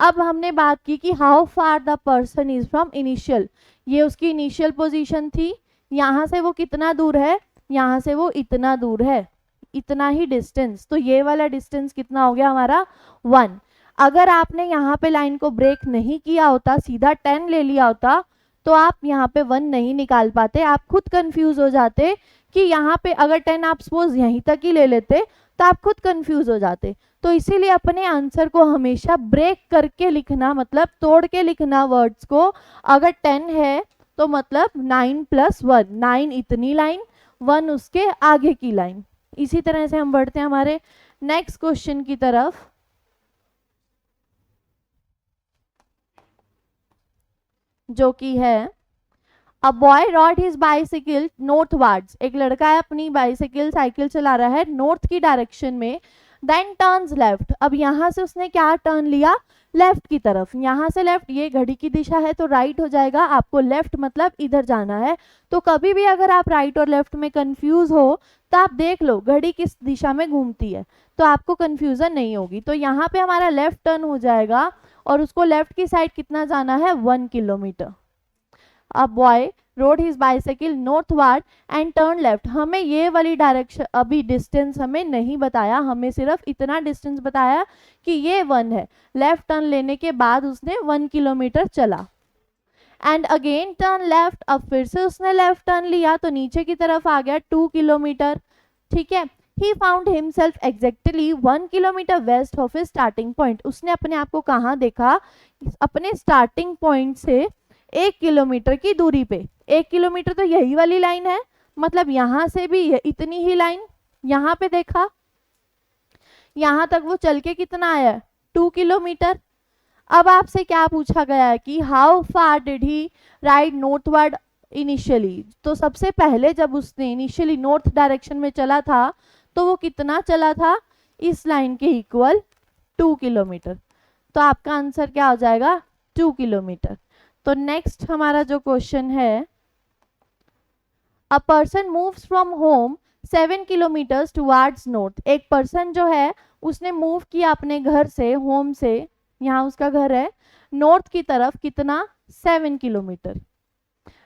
अब हमने बात की कि how far the person is from initial. ये उसकी इनिशियल पोजीशन थी, यहाँ से वो कितना दूर है, यहाँ से वो इतना दूर है, इतना ही डिस्टेंस। तो ये वाला डिस्टेंस कितना हो गया हमारा, 1। अगर आपने यहाँ पे लाइन को ब्रेक नहीं किया होता, सीधा 10 ले लिया होता, तो आप यहाँ पे 1 नहीं निकाल पाते, आप खुद कंफ्यूज हो जाते कि यहाँ पे अगर 10 आप सपोज यहीं तक ही ले लेते तो आप खुद कंफ्यूज हो जाते। तो इसीलिए अपने आंसर को हमेशा ब्रेक करके लिखना, मतलब तोड़ के लिखना वर्ड्स को। अगर 10 है तो मतलब 9 + 1, 9 इतनी लाइन, 1 उसके आगे की लाइन। इसी तरह से हम बढ़ते हैं हमारे नेक्स्ट क्वेश्चन की तरफ, जो कि है a boy rod his bicycle northwards. एक लड़का है अपनी बाइसिकल साइकिल चला रहा है नॉर्थ की डायरेक्शन में, देन टर्न्स लेफ्ट। अब यहाँ से उसने क्या टर्न लिया, लेफ्ट की तरफ। यहाँ से लेफ्ट, ये घड़ी की दिशा है तो राइट हो जाएगा, आपको लेफ्ट मतलब इधर जाना है। तो कभी भी अगर आप राइट और लेफ्ट में कंफ्यूज हो तो आप देख लो घड़ी किस दिशा में घूमती है, तो आपको कंफ्यूजन नहीं होगी। तो यहाँ पे हमारा लेफ्ट टर्न हो जाएगा और उसको लेफ्ट की साइड कितना जाना है, 1 kilometre. A boy rode his bicycle northward and turned left। हमें ये वाली डायरेक्शन, अभी डिस्टेंस हमें नहीं बताया, हमें सिर्फ इतना डिस्टेंस बताया कि ये 1 है। लेफ्ट टर्न लेने के बाद उसने 1 किलोमीटर चला। एंड अगेन टर्न लेफ्ट, अब फिर से उसने लेफ्ट टर्न लिया तो नीचे की तरफ आ गया 2 किलोमीटर। ठीक है, he found himself exactly 1 kilometre west of his starting point. उसने अपने आप को कहाँ देखा, अपने स्टार्टिंग पॉइंट से 1 किलोमीटर की दूरी पे। 1 किलोमीटर तो यही वाली लाइन है, मतलब यहां से भी इतनी ही लाइन, यहां पे देखा, यहां तक वो चल के कितना आया, 2 किलोमीटर। अब आपसे क्या पूछा गया है कि how far did he ride northward initially. तो सबसे पहले जब उसने इनिशियली नॉर्थ डायरेक्शन में चला था तो वो कितना चला था, इस लाइन के इक्वल 2 किलोमीटर। तो आपका आंसर क्या हो जाएगा, 2 किलोमीटर। तो नेक्स्ट हमारा जो क्वेश्चन है, a person moves from home 7 kilometres towards north. एक पर्सन जो है उसने मूव किया अपने घर से, होम से, यहाँ उसका घर है, नॉर्थ की तरफ कितना, 7 किलोमीटर।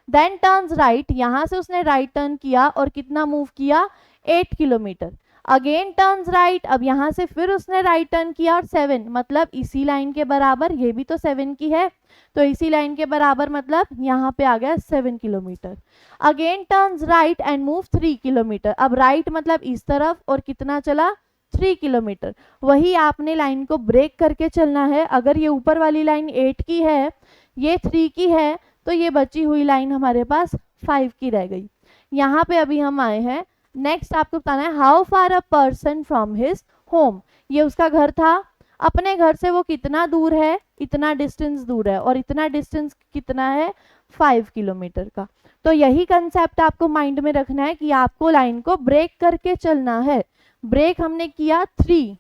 देन टर्न्स राइट, यहाँ से उसने राइट टर्न किया और कितना मूव किया, 8 किलोमीटर। अगेन टर्न्स राइट, अब यहाँ से फिर उसने राइट टर्न किया और 7 मतलब इसी लाइन के बराबर, ये भी तो 7 की है तो इसी लाइन के बराबर, मतलब यहाँ पे आ गया 7 kilometre. Again turns right and move 3 kilometre. अब राइट मतलब इस तरफ और कितना चला, 3 किलोमीटर। वही आपने लाइन को ब्रेक करके चलना है। अगर ये ऊपर वाली लाइन 8 की है, ये 3 की है, तो ये बची हुई लाइन हमारे पास 5 की रह गई। यहाँ पे अभी हम आए हैं, नेक्स्ट आपको बताना है how far a person from his home. ये उसका घर था, अपने घर से वो कितना दूर है, इतना डिस्टेंस दूर है, और इतना डिस्टेंस कितना है, 5 किलोमीटर का। तो यही कंसेप्ट आपको माइंड में रखना है कि आपको लाइन को ब्रेक करके चलना है। ब्रेक हमने किया 3,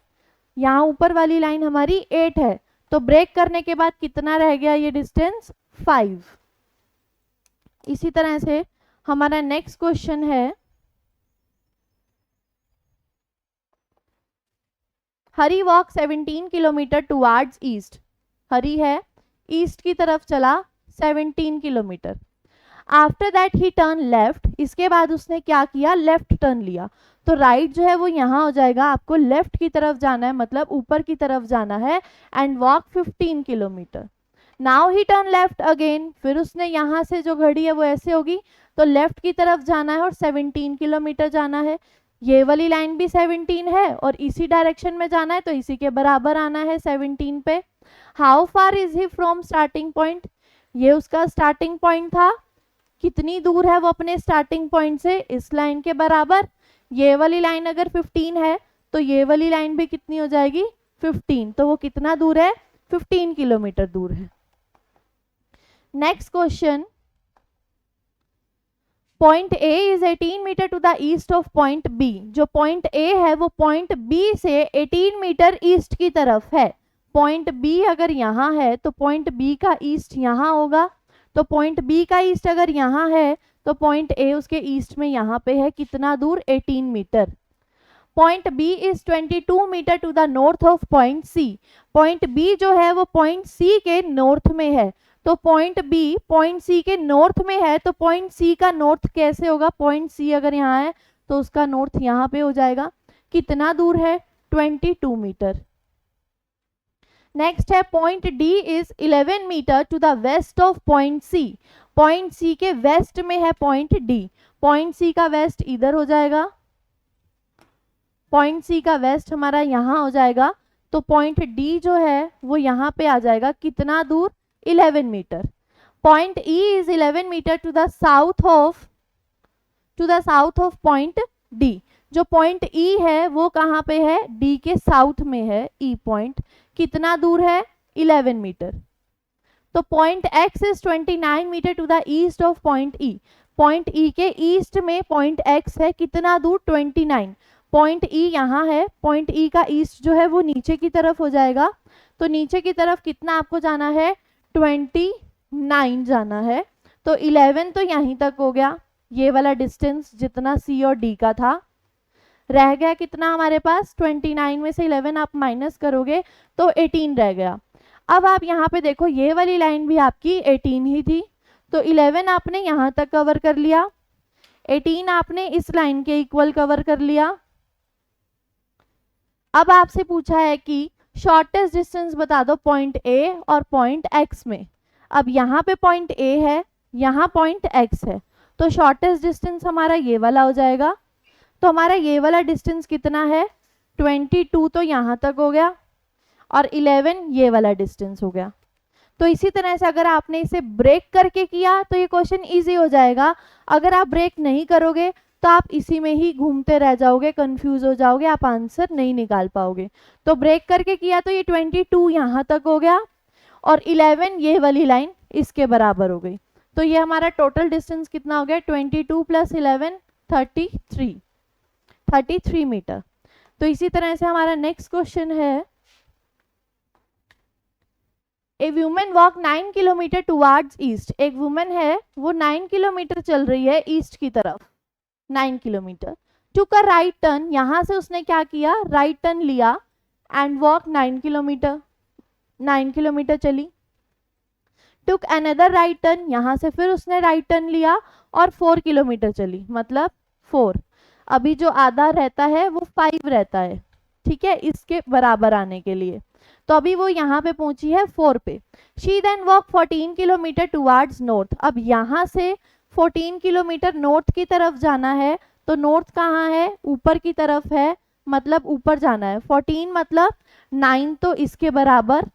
यहाँ ऊपर वाली लाइन हमारी 8 है, तो ब्रेक करने के बाद कितना रह गया ये डिस्टेंस, 5। इसी तरह से हमारा नेक्स्ट क्वेश्चन है, हरी वॉक 17 किलोमीटर टुवर्ड्स ईस्ट। हरी है, ईस्ट की तरफ चला 17 kilometre. After that he turn left, इसके बाद उसने क्या किया, लेफ्ट टर्न लिया। तो राइट जो है वो यहाँ हो जाएगा, आपको लेफ्ट की तरफ जाना है, मतलब ऊपर की तरफ जाना है। And walk 15 kilometre. Now he turn left again, फिर उसने यहाँ से जो घड़ी है वो ऐसे होगी, तो लेफ्ट की तरफ जाना है और 17 किलोमीटर जाना है। ये वाली लाइन भी 17 है और इसी डायरेक्शन में जाना है, तो इसी के बराबर आना है 17 पे। How far is he from starting point, ये उसका स्टार्टिंग पॉइंट था, कितनी दूर है वो अपने स्टार्टिंग पॉइंट से, इस लाइन के बराबर। ये वाली लाइन अगर 15 है तो ये वाली लाइन भी कितनी हो जाएगी, 15, तो वो कितना दूर है, 15 किलोमीटर दूर है। Next question, point A is 18 metre to the east of point B. जो पॉइंट ए है वो पॉइंट बी से 18 मीटर ईस्ट की तरफ है। पॉइंट बी अगर यहाँ है तो पॉइंट बी का ईस्ट यहाँ होगा, तो पॉइंट बी का ईस्ट अगर यहाँ है तो पॉइंट ए उसके ईस्ट में यहाँ पे है, कितना दूर, 18 metre. Point B is 22 metre to the north of point C. Point B जो है वो पॉइंट सी के नॉर्थ में है, तो पॉइंट बी पॉइंट सी के नॉर्थ में है, तो पॉइंट सी का नॉर्थ कैसे होगा, पॉइंट सी अगर यहाँ है तो उसका नॉर्थ यहाँ पे हो जाएगा। कितना दूर है, 22 मीटर। नेक्स्ट है point D is 11 metre to the west of point C. Point C के वेस्ट में है पॉइंट डी। पॉइंट सी का वेस्ट इधर हो जाएगा, पॉइंट सी का वेस्ट हमारा यहाँ हो जाएगा, तो पॉइंट डी जो है वो यहाँ पे आ जाएगा। कितना दूर? 11 metre. Point E is 11 metre to the south of point D. जो पॉइंट ई है वो कहाँ पे है? डी के साउथ में है ई पॉइंट। कितना दूर है? 11 मीटर। तो point X is 29 metre to the east of point E. Point E के ईस्ट में पॉइंट एक्स है, कितना दूर? 29। पॉइंट ई यहाँ है, पॉइंट ई का ईस्ट जो है वो नीचे की तरफ हो जाएगा, तो नीचे की तरफ कितना आपको जाना है? 29 जाना है। तो 11 तो यहीं तक हो गया, ये वाला डिस्टेंस जितना सी और डी का था। रह गया कितना हमारे पास? 29 में से 11 आप माइनस करोगे तो 18 रह गया। अब आप यहाँ पे देखो, ये वाली लाइन भी आपकी 18 ही थी, तो 11 आपने यहाँ तक कवर कर लिया, 18 आपने इस लाइन के इक्वल कवर कर लिया। अब आपसे पूछा है कि शॉर्टेस्ट डिस्टेंस बता दो पॉइंट ए और पॉइंट एक्स में। अब यहाँ पे पॉइंट ए है, यहाँ पॉइंट एक्स है, तो शॉर्टेस्ट डिस्टेंस हमारा ये वाला हो जाएगा। तो हमारा ये वाला डिस्टेंस कितना है? 22 तो यहाँ तक हो गया, और 11 ये वाला डिस्टेंस हो गया। तो इसी तरह से अगर आपने इसे ब्रेक करके किया तो ये क्वेश्चन इजी हो जाएगा। अगर आप ब्रेक नहीं करोगे तो आप इसी में ही घूमते रह जाओगे, कंफ्यूज हो जाओगे, आप आंसर नहीं निकाल पाओगे। तो ब्रेक करके किया तो ये 22 यहाँ तक हो गया, और 11 ये वाली लाइन इसके बराबर हो गई। तो ये हमारा टोटल डिस्टेंस कितना हो गया? 22 + 11 33 मीटर। तो इसी तरह से हमारा नेक्स्ट क्वेश्चन है, a women walk 9 kilometre towards east. एक वुमेन है वो 9 किलोमीटर चल रही है ईस्ट की तरफ, 9 kilometre. Took a right turn, यहाँ से उसने क्या किया? राइट टर्न लिया, एंड वॉक 9 किलोमीटर, 9 किलोमीटर चली। टुक अनदर राइट टर्न, यहाँ से फिर उसने राइट टर्न लिया और 4 किलोमीटर चली, मतलब 4। अभी जो आधा रहता है वो 5 रहता है, ठीक है, इसके बराबर आने के लिए। तो अभी वो यहाँ पे पहुंची है 4 पे। She then walk 14 kilometre towards north. अब यहाँ से 14 किलोमीटर नॉर्थ की तरफ जाना है, तो नॉर्थ कहाँ है? ऊपर की तरफ है, मतलब ऊपर जाना है। 14 मतलब 9 तो इसके बराबर,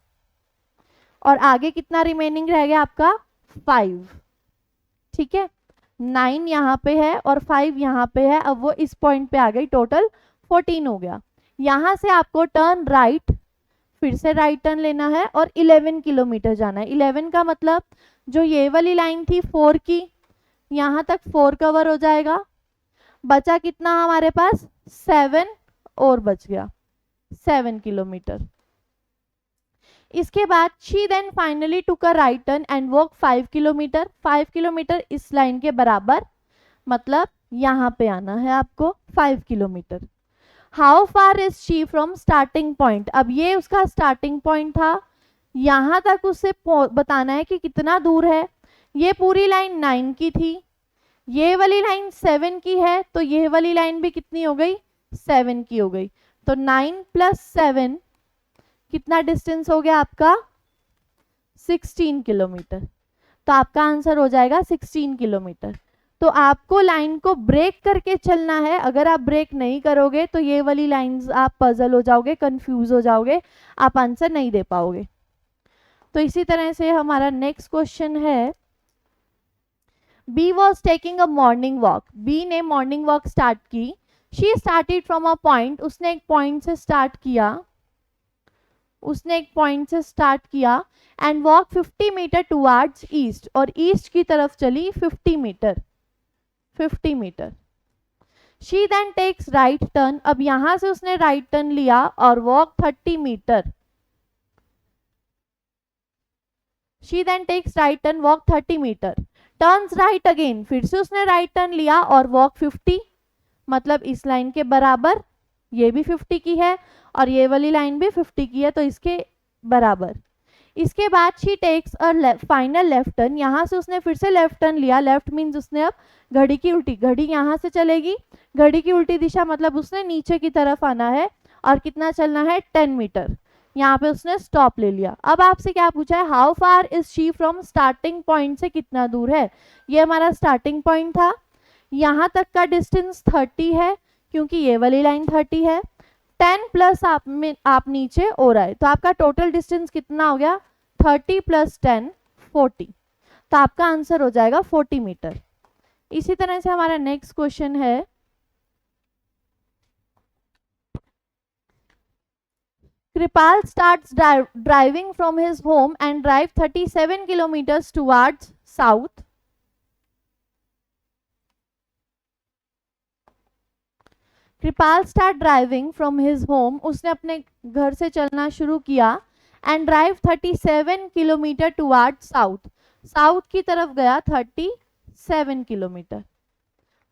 और आगे कितना रिमेनिंग रह गया आपका? 5, ठीक है। 9 यहाँ पे है और 5 यहाँ पे है, अब वो इस पॉइंट पे आ गई, टोटल 14 हो गया। यहाँ से आपको टर्न राइट, फिर से राइट टर्न लेना है और 11 किलोमीटर जाना है। 11 का मतलब जो ये वाली लाइन थी 4 की, यहाँ तक 4 कवर हो जाएगा। बचा कितना हमारे पास? 7 और बच गया, 7 किलोमीटर। इसके बाद she then finally took a right turn and walk 5 kilometre. 5 kilometre इस लाइन के बराबर, मतलब यहाँ पे आना है आपको 5 kilometre. How far is she from starting point. अब ये उसका स्टार्टिंग पॉइंट था, यहाँ तक उसे बताना है कि कितना दूर है। ये पूरी लाइन 9 की थी, ये वाली लाइन 7 की है, तो ये वाली लाइन भी कितनी हो गई? 7 की हो गई। तो 9 + 7 कितना डिस्टेंस हो गया आपका? 16 किलोमीटर। तो आपका आंसर हो जाएगा 16 किलोमीटर। तो आपको लाइन को ब्रेक करके चलना है। अगर आप ब्रेक नहीं करोगे तो ये वाली लाइंस आप पजल हो जाओगे, कंफ्यूज हो जाओगे, आप आंसर नहीं दे पाओगे। तो इसी तरह से हमारा नेक्स्ट क्वेश्चन है, B was taking a morning walk. B ने मॉर्निंग वॉक स्टार्ट की। She started from a point, उसने एक पॉइंट से स्टार्ट किया, उसने एक पॉइंट से स्टार्ट किया, and walk 50 metre towards east, और ईस्ट की तरफ चली 50 metre. She then takes right turn. अब यहां से उसने राइट टर्न लिया और walk 30 metre. She then takes right turn, walk 30 metre. Turns right again, फिर से उसने राइट टर्न लिया और वॉक 50, मतलब इस लाइन के बराबर। ये भी 50 की है और ये वाली लाइन भी 50 की है, तो इसके बराबर। इसके बाद she takes a final left turn. यहाँ से उसने फिर से लेफ्ट टर्न लिया। लेफ्ट मीन्स उसने अब घड़ी की उल्टी, घड़ी यहाँ से चलेगी, घड़ी की उल्टी दिशा मतलब उसने नीचे की तरफ आना है, और कितना चलना है? 10 मीटर। यहाँ पे उसने स्टॉप ले लिया। अब आपसे क्या पूछा है, how far is she from starting point, से कितना दूर है। ये हमारा स्टार्टिंग पॉइंट था, यहाँ तक का डिस्टेंस 30 है क्योंकि ये वाली लाइन 30 है। 10 प्लस आप नीचे और आए तो आपका टोटल डिस्टेंस कितना हो गया, 30 प्लस 10 40। तो आपका आंसर हो जाएगा 40 मीटर। इसी तरह से हमारा नेक्स्ट क्वेश्चन है, Kripal starts driving from his home and drive 37 kilometers towards south. Kripal start driving from his home, उसने अपने घर से चलना शुरू किया, and drive 37 kilometer towards south. South की तरफ गया 37 kilometre.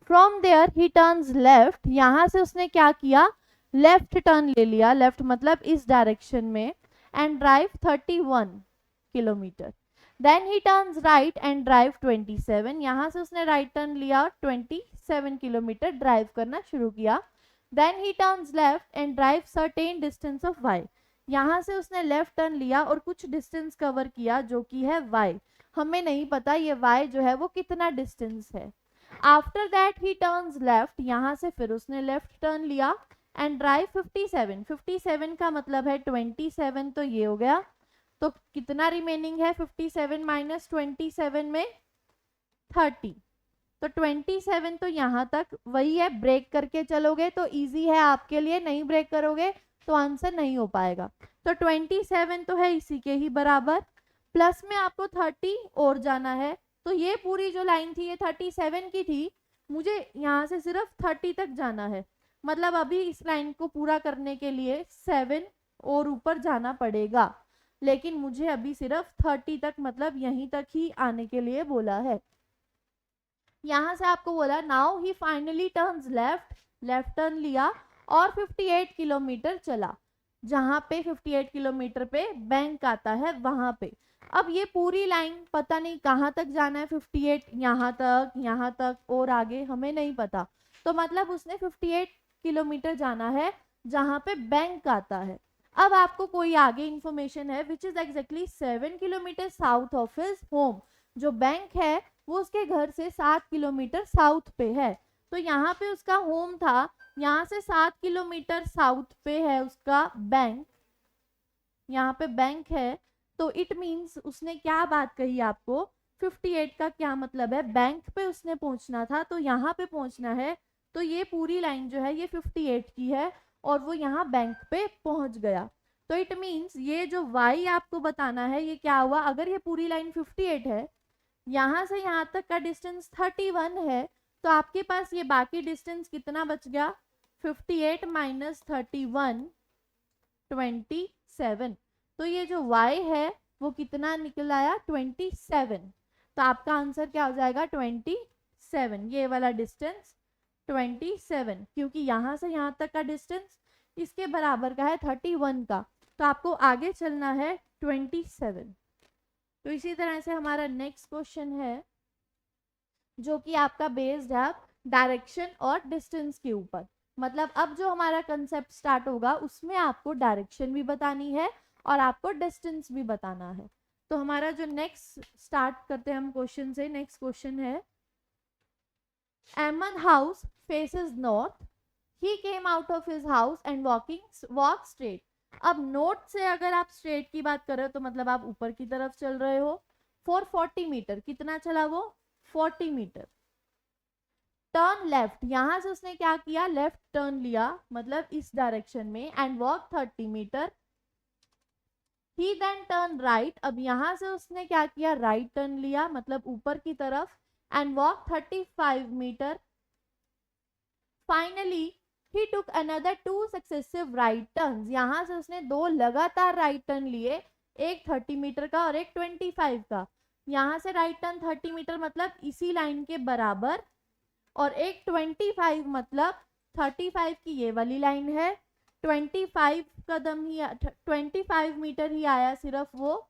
From there he turns left, यहाँ से उसने क्या किया, लेफ्ट टर्न ले लिया, लेफ्ट मतलब इस डायरेक्शन में, and drive 31 kilometre. Then he turns right and drive 27, यहाँ से उसने राइट टर्न लिया, 27 किलोमीटर ड्राइव करना शुरू किया। Then he turns left and drive certain distance of y, यहाँ से उसने लेफ्ट टर्न लिया और कुछ डिस्टेंस कवर किया जो कि है y। हमें नहीं पता ये y जो है वो कितना डिस्टेंस है। After that he turns left, यहाँ से फिर उसने लेफ्ट टर्न लिया एंड ड्राइव 57, 57 का मतलब है 27, तो ये हो गया। तो कितना रिमेनिंग है, 57 माइनस 27 में 30, तो 27 तो यहाँ तक वही है। ब्रेक करके चलोगे तो इजी है आपके लिए, नहीं ब्रेक करोगे तो आंसर नहीं हो पाएगा। तो 27 तो है इसी के ही बराबर, प्लस में आपको 30 और जाना है। तो ये पूरी जो लाइन थी ये 37 की थी, मुझे यहाँ से सिर्फ 30 तक जाना है, मतलब अभी इस लाइन को पूरा करने के लिए 7 और ऊपर जाना पड़ेगा, लेकिन मुझे अभी सिर्फ 30 तक मतलब यहीं तक ही आने के लिए बोला है। यहाँ से आपको बोला now he finally turns left, left turn लिया और 58 किलोमीटर चला, जहाँ पे 58 किलोमीटर पे बैंक आता है वहां पे। अब ये पूरी लाइन पता नहीं कहाँ तक जाना है, 58 यहाँ तक और आगे हमें नहीं पता, तो मतलब उसने 58 किलोमीटर जाना है जहाँ पे बैंक आता है। अब आपको कोई आगे इंफॉर्मेशन है which is exactly 7 kilometre south of his home, जो बैंक है वो उसके घर से 7 किलोमीटर साउथ पे है। तो यहाँ पे उसका होम था, यहाँ से 7 किलोमीटर साउथ पे है उसका बैंक, यहाँ पे बैंक है। तो इट मीन्स उसने क्या बात कही आपको, 58 का क्या मतलब है, बैंक पे उसने पहुंचना था तो यहाँ पे पहुंचना है। तो ये पूरी लाइन जो है ये 58 की है और वो यहाँ बैंक पे पहुंच गया। तो इट मीन्स ये जो y आपको बताना है ये क्या हुआ, अगर ये पूरी लाइन 58 है, यहाँ से यहाँ तक का डिस्टेंस 31 है, तो आपके पास ये बाकी डिस्टेंस कितना बच गया, 58 माइनस 31 27। तो ये जो y है वो कितना निकल आया, 27। तो आपका आंसर क्या हो जाएगा, 27, ये वाला डिस्टेंस 27, क्योंकि यहाँ से यहाँ तक का डिस्टेंस इसके बराबर का है 31 का, तो आपको आगे चलना है 27। तो इसी तरह से हमारा नेक्स्ट क्वेश्चन है जो कि आपका बेस्ड है डायरेक्शन और डिस्टेंस के ऊपर। मतलब अब जो हमारा कंसेप्ट स्टार्ट होगा उसमें आपको डायरेक्शन भी बतानी है और आपको डिस्टेंस भी बताना है। तो हमारा जो नेक्स्ट स्टार्ट करते हैं हम क्वेश्चन से, नेक्स्ट क्वेश्चन है Ahmed house faces north. He came out of his house and walk straight. अब नोट से अगर आप स्ट्रेट की बात कर रहे हो तो मतलब आप ऊपर की तरफ चल रहे हो फॉर 40 मीटर। कितना चला वो, 40 मीटर। टर्न लेफ्ट, यहां से उसने क्या किया, लेफ्ट टर्न लिया मतलब इस डायरेक्शन में, and walk 30 metre. He then turn right, अब यहां से उसने क्या किया, राइट टर्न लिया मतलब ऊपर की तरफ, and walk 35 meter. Finally, he took another 2 successive right turns. यहाँ से उसने 2 लगातार राइट टर्न लिए, एक 30 मीटर का और एक 25 का। यहाँ से राइट टर्न 30 मीटर मतलब इसी लाइन के बराबर, और एक 25 मतलब 35 की ये वाली लाइन है, 25 कदम ही 25 मीटर ही आया सिर्फ वो।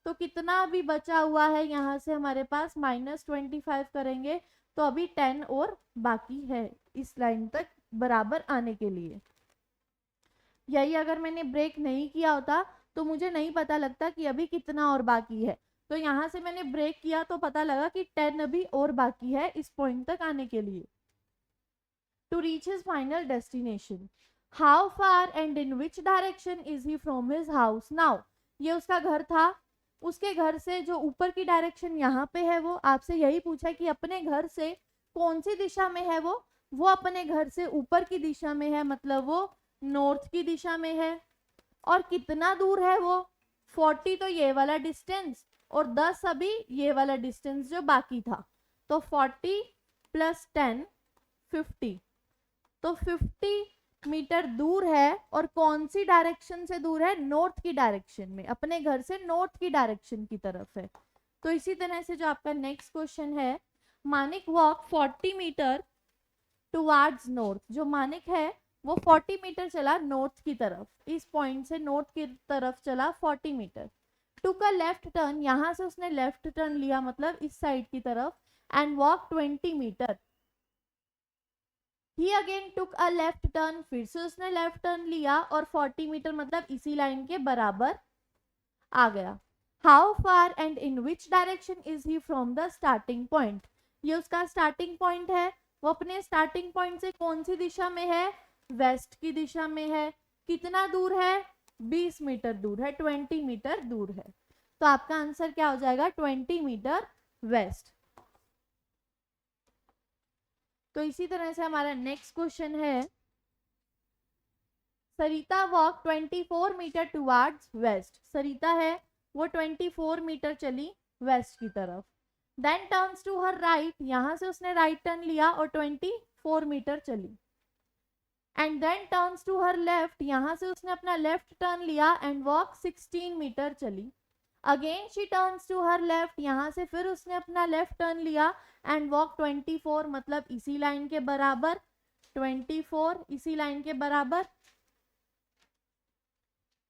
तो कितना अभी बचा हुआ है, यहाँ से हमारे पास -25 करेंगे तो अभी 10 और बाकी है इस लाइन तक बराबर आने के लिए। यही अगर मैंने ब्रेक नहीं किया होता तो मुझे नहीं पता लगता कि अभी कितना और बाकी है। तो यहाँ से मैंने ब्रेक किया तो पता लगा कि 10 अभी और बाकी है इस पॉइंट तक आने के लिए। To reach his final destination, how far and in which direction is he from his house now. ये उसका घर था, उसके घर से जो ऊपर की डायरेक्शन यहाँ पे है वो आपसे यही पूछा कि अपने घर से कौन सी दिशा में है वो अपने घर से ऊपर की दिशा में है, मतलब वो नॉर्थ की दिशा में है। और कितना दूर है वो, 40 तो ये वाला डिस्टेंस और 10 अभी ये वाला डिस्टेंस जो बाकी था, तो 40 प्लस 10 50, तो 50 मीटर दूर है। और कौन सी डायरेक्शन से दूर है, नॉर्थ की डायरेक्शन में, अपने घर से नॉर्थ की डायरेक्शन की तरफ है। तो इसी तरह से जो आपका नेक्स्ट क्वेश्चन है, Manik walk 40 metre towards north. जो मानिक है वो 40 मीटर चला नॉर्थ की तरफ, इस पॉइंट से नॉर्थ की तरफ चला 40 metre. Took a left turn, यहाँ से उसने लेफ्ट टर्न लिया मतलब इस साइड की तरफ, and walk 20 metre. He again took a left turn, फिर से उसने लेफ्ट टर्न लिया और 40 मीटर मतलब इसी लाइन के बराबर आ गया। How far and in which direction is he from the starting point. ये उसका स्टार्टिंग पॉइंट है, वो अपने स्टार्टिंग पॉइंट से कौन सी दिशा में है, वेस्ट की दिशा में है। कितना दूर है, 20 मीटर दूर है, 20 मीटर दूर है। तो आपका आंसर क्या हो जाएगा, 20 मीटर वेस्ट। तो इसी तरह से हमारा नेक्स्ट क्वेश्चन है, Sarita walk 24 metre towards west. Sarita है वो 24 मीटर चली वेस्ट की तरफ। Then turns to her right, यहां से उसने राइट टर्न लिया और 24 मीटर चली। And then turns to her left, यहां से उसने अपना लेफ्ट टर्न लिया एंड वॉक 16 मीटर चली। Again she turns to her left, यहां से फिर उसने अपना लेफ्ट टर्न लिया एंड वॉक 24 मतलब इसी लाइन के बराबर, 24 इसी लाइन के बराबर।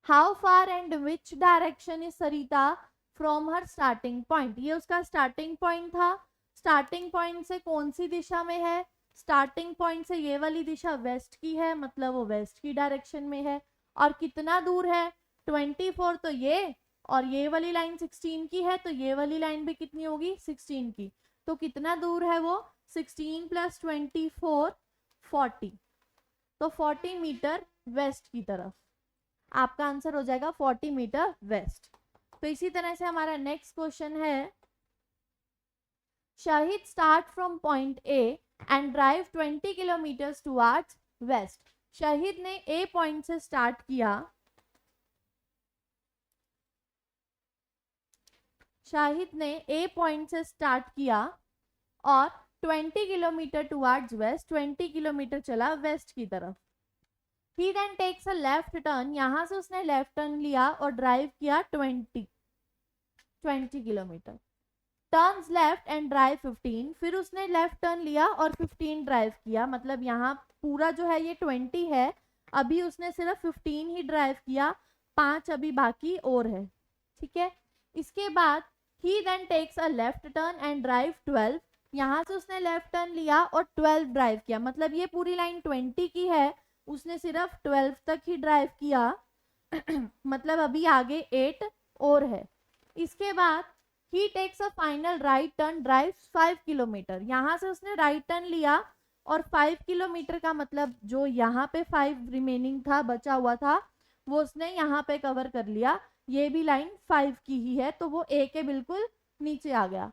How far and which direction is Sarita from her starting point. ये उसका स्टार्टिंग पॉइंट था, स्टार्टिंग पॉइंट से कौन सी दिशा में है, स्टार्टिंग पॉइंट से ये वाली दिशा वेस्ट की है मतलब वो वेस्ट की डायरेक्शन में है। और कितना दूर है, 24 तो ये, और ये वाली लाइन 16 की है तो ये वाली लाइन भी कितनी होगी, 16 की। तो कितना दूर है वो, 16 प्लस 24 40, तो 40 मीटर वेस्ट की तरफ। आपका आंसर हो जाएगा 40 मीटर वेस्ट। तो इसी तरह से हमारा नेक्स्ट क्वेश्चन है, Shahid start from point A and drive 20 kilometres towards waste. Shahid ने ए पॉइंट से स्टार्ट किया, शाहिद ने ए पॉइंट से स्टार्ट किया और 20 किलोमीटर टुवर्ड्स वेस्ट, 20 किलोमीटर चला वेस्ट की तरफ। He then takes a left turn, यहां से उसने लेफ्ट टर्न लिया और ड्राइव किया 20 kilometre. Turns left and drive 15, फिर उसने लेफ्ट टर्न लिया और 15 ड्राइव किया, मतलब यहाँ पूरा जो है ये 20 है, अभी उसने सिर्फ 15 ही ड्राइव किया, 5 अभी बाकी और है, ठीक है। इसके बाद he then takes a left turn and drive 12, यहाँ से उसने लेफ्ट टर्न लिया और 12 ड्राइव किया, मतलब ये पूरी लाइन 20 की है, उसने सिर्फ 12 तक ही ड्राइव किया मतलब अभी आगे 8 और है। इसके बाद he takes a final right turn, drive 5 kilometre, यहाँ से उसने राइट टर्न लिया और 5 किलोमीटर का मतलब जो यहाँ पे 5 रिमेनिंग था, बचा हुआ था, वो उसने यहाँ पे कवर कर लिया। ये भी लाइन 5 की ही है तो वो ए के बिल्कुल नीचे आ गया।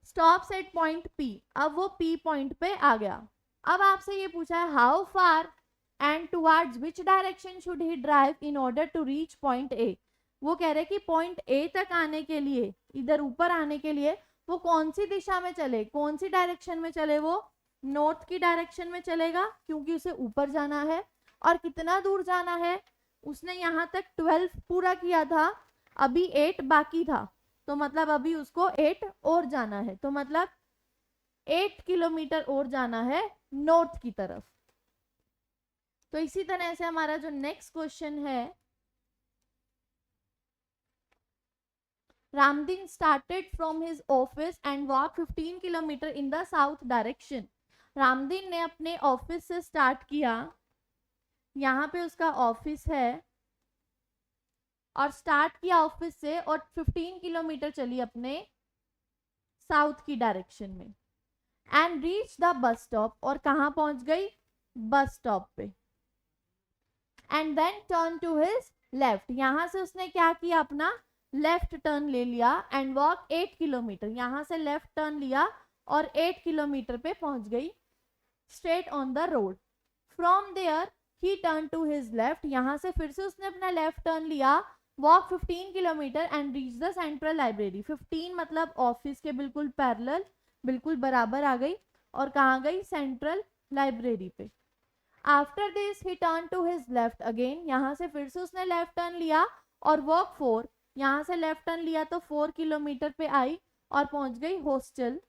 स्टॉप्स एट पॉइंट पी, अब वो पी पॉइंट पे आ गया। अब आपसे ये पूछा है how far and towards which direction should he drive in order to reach point A. वो कह रहे कि पॉइंट ए तक आने के लिए, इधर ऊपर आने के लिए वो कौन सी दिशा में चले, कौन सी डायरेक्शन में चले, वो नॉर्थ की डायरेक्शन में चलेगा क्योंकि उसे ऊपर जाना है। और कितना दूर जाना है, उसने यहाँ तक 12 पूरा किया था, अभी 8 बाकी था, तो मतलब अभी उसको 8 और जाना है, तो मतलब 8 किलोमीटर और जाना है नॉर्थ की तरफ। तो इसी तरह से हमारा जो नेक्स्ट क्वेश्चन है, Ramdin started from his office and walk 15 kilometre in the south direction. Ramdin ने अपने ऑफिस से स्टार्ट किया, यहाँ पे उसका ऑफिस है और स्टार्ट किया ऑफिस से और 15 किलोमीटर चली अपने साउथ की डायरेक्शन में and reach the bus stop, और कहाँ पहुंच गई, बस स्टॉप पे। And then turn to his left, यहां से उसने क्या किया, अपना लेफ्ट टर्न ले लिया एंड वॉक 8 किलोमीटर, यहां से लेफ्ट टर्न लिया और 8 किलोमीटर पे पहुंच गई straight on the road. From there he turn to his left, यहां से फिर से उसने अपना लेफ्ट टर्न लिया, walk 15 kilometre and reach the central library. 15 मतलब ऑफिस के बिल्कुल पैरेलल, बिल्कुल बराबर आ गई और कहाँ गई, सेंट्रल लाइब्रेरी पे। After this he turn to his left again, यहां से फिर से उसने लेफ्ट टर्न लिया और वॉक 4, यहां से लेफ्ट टर्न लिया तो 4 किलोमीटर पे आई और पहुंच गई हॉस्टल।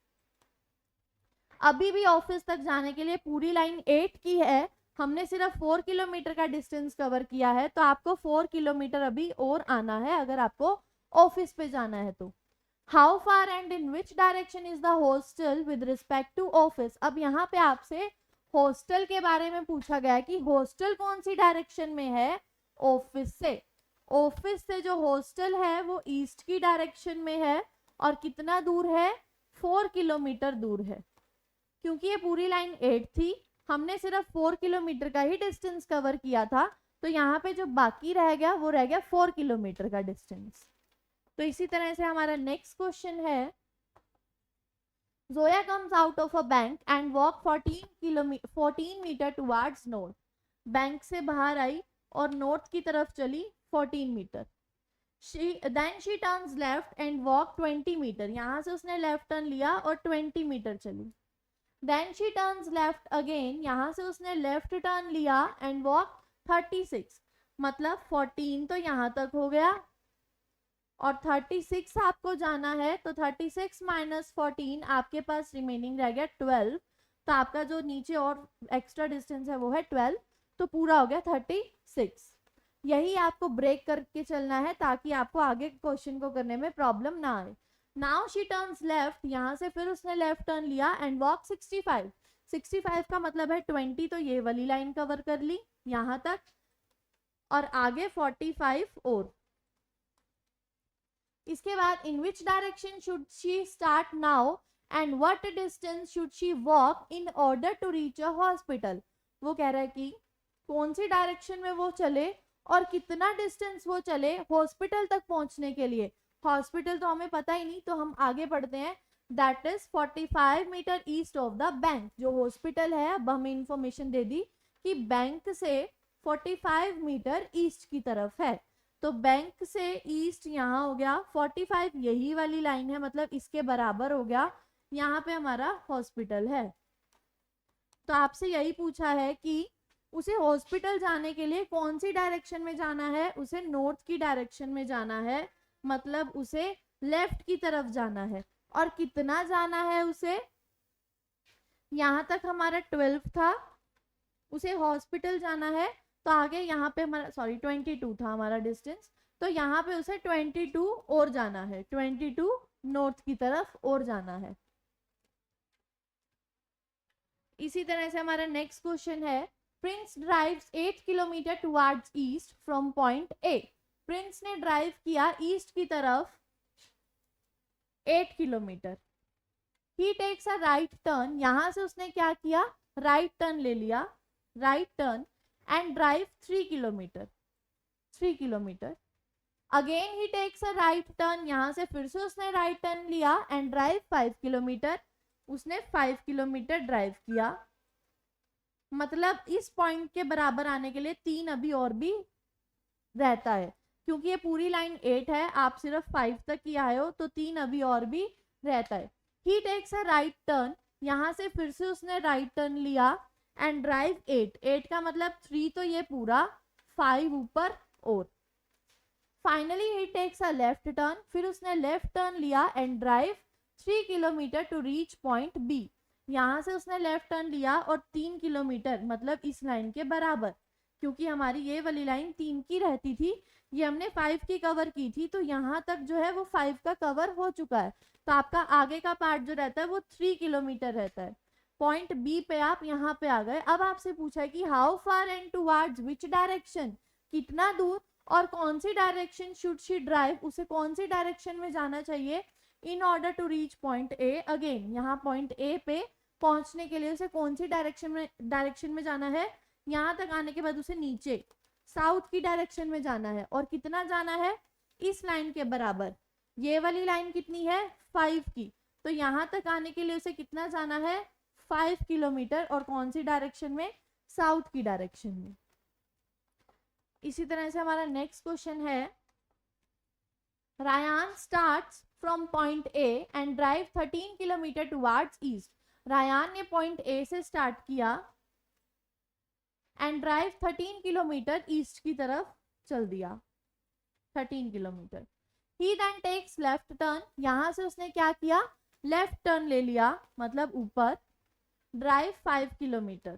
अभी भी ऑफिस तक जाने के लिए पूरी लाइन 8 की है, हमने सिर्फ 4 किलोमीटर का डिस्टेंस कवर किया है, तो आपको 4 किलोमीटर अभी और आना है अगर आपको ऑफिस पे जाना है तो। How far and in which direction is the hostel with respect to office. अब यहाँ पे आपसे हॉस्टल के बारे में पूछा गया है कि हॉस्टल कौन सी डायरेक्शन में है, ऑफिस से। ऑफिस से जो हॉस्टल है वो ईस्ट की डायरेक्शन में है और कितना दूर है, 4 किलोमीटर दूर है। क्योंकि ये पूरी लाइन 8 थी, हमने सिर्फ 4 किलोमीटर का ही डिस्टेंस कवर किया था, तो यहाँ पे जो बाकी रह गया वो रह गया 4 किलोमीटर का डिस्टेंस। तो इसी तरह से हमारा नेक्स्ट क्वेश्चन है, Zoya comes out of a bank and walk 14 metre towards north. Bank से बाहर आई और नॉर्थ की तरफ चली 14 metre. Then she turns left and walk 20 metre, यहाँ से उसने लेफ्ट टर्न लिया और 20 मीटर चली। Then she turns left again, यहाँ से उसने लेफ्ट टर्न लिया एंड वॉक 36, मतलब 14 तो यहाँ तक हो गया और 36 आपको जाना है, तो 36 माइनस 14 आपके पास रिमेनिंग रह गया 12, तो आपका जो नीचे और एक्स्ट्रा डिस्टेंस है वो है 12, तो पूरा हो गया 36। यही आपको ब्रेक करके चलना है ताकि आपको आगे क्वेश्चन को करने में प्रॉब्लम ना आए। नाउ शी टर्न्स लेफ्ट, यहाँ से फिर उसने लेफ्ट टर्न लिया एंड वॉक 65। 65 का मतलब है 20, तो ये वाली लाइन कवर कर ली यहाँ तक और आगे 45 और। इसके बाद in which direction should she start now and what distance should she walk in order to reach a hospital. वो कह रहा है कि कौन सी डायरेक्शन में वो चले और कितना डिस्टेंस वो चले हॉस्पिटल तक पहुंचने के लिए। हॉस्पिटल तो हमें पता ही नहीं, तो हम आगे बढ़ते हैं। That is 45 metre east of the bank. जो हॉस्पिटल है, अब हमें इंफॉर्मेशन दे दी कि बैंक से 45 मीटर ईस्ट की तरफ है, तो बैंक से ईस्ट यहाँ हो गया 45, यही वाली लाइन है, मतलब इसके बराबर हो गया, यहाँ पे हमारा हॉस्पिटल है। तो आपसे यही पूछा है कि उसे हॉस्पिटल जाने के लिए कौन सी डायरेक्शन में जाना है, उसे नॉर्थ की डायरेक्शन में जाना है, मतलब उसे लेफ्ट की तरफ जाना है। और कितना जाना है उसे, यहाँ तक हमारा 12 था, उसे हॉस्पिटल जाना है तो आगे यहाँ पे हमारा 22 था हमारा डिस्टेंस, तो यहाँ पे उसे 22 और जाना है, 22 नॉर्थ की तरफ और जाना है। इसी तरह से हमारा नेक्स्ट क्वेश्चन है, Prince drives 8 kilometre towards east from point A. Prince ने ड्राइव किया ईस्ट की तरफ 8 kilometre. He takes a right turn, यहां से उसने क्या किया, राइट टर्न ले लिया, right turn and drive 3 kilometre. 3 kilometre again he takes a right turn, यहां से फिर से उसने राइट टर्न लिया एंड ड्राइव 5 किलोमीटर। उसने 5 किलोमीटर ड्राइव किया, मतलब इस पॉइंट के बराबर आने के लिए 3 अभी और भी रहता है, क्योंकि ये पूरी लाइन 8 है, आप सिर्फ 5 तक ही आए हो, तो 3 अभी और भी रहता है। ही टेक्स अ राइट टर्न, यहां से फिर से उसने राइट टर्न लिया एंड ड्राइव 8। 8 का मतलब 3 तो ये पूरा, 5 ऊपर और। Finally he takes a left turn, फिर उसने लेफ्ट टर्न लिया and drive 3 kilometre to reach point B. यहाँ से उसने लेफ्ट टर्न लिया और 3 किलोमीटर, मतलब इस लाइन के बराबर, क्योंकि हमारी ये वाली लाइन 3 की रहती थी, ये हमने 5 की कवर की थी, तो यहाँ तक जो है वो 5 का कवर हो चुका है, तो आपका आगे का पार्ट जो रहता है वो 3 किलोमीटर रहता है। पॉइंट बी पे आप यहाँ पे आ गए। अब आपसे पूछा है कि how far and towards which direction, कितना दूर और कौन सी डायरेक्शन शुड शी ड्राइव, उसे कौन सी डायरेक्शन में जाना चाहिए in order to reach point A. Again यहाँ पॉइंट ए पे पहुंचने के लिए उसे कौन सी डायरेक्शन में जाना है, यहाँ तक आने के बाद उसे नीचे साउथ की डायरेक्शन में जाना है। और कितना जाना है, इस लाइन के बराबर। ये वाली लाइन कितनी है, 5 की, तो यहाँ तक आने के लिए उसे कितना जाना है, 5 किलोमीटर। और कौन सी डायरेक्शन में, साउथ की डायरेक्शन में। इसी तरह से हमारा नेक्स्ट क्वेश्चन है, Rayan starts from point A and drive 13 kilometre towards east. Rayan ने पॉइंट ए से स्टार्ट किया एंड ड्राइव 13 किलोमीटर ईस्ट की तरफ चल दिया, 13 किलोमीटर। ही देन टेक्स लेफ्ट टर्न, यहां से उसने क्या किया, लेफ्ट टर्न ले लिया, मतलब ऊपर, drive 5 kilometre.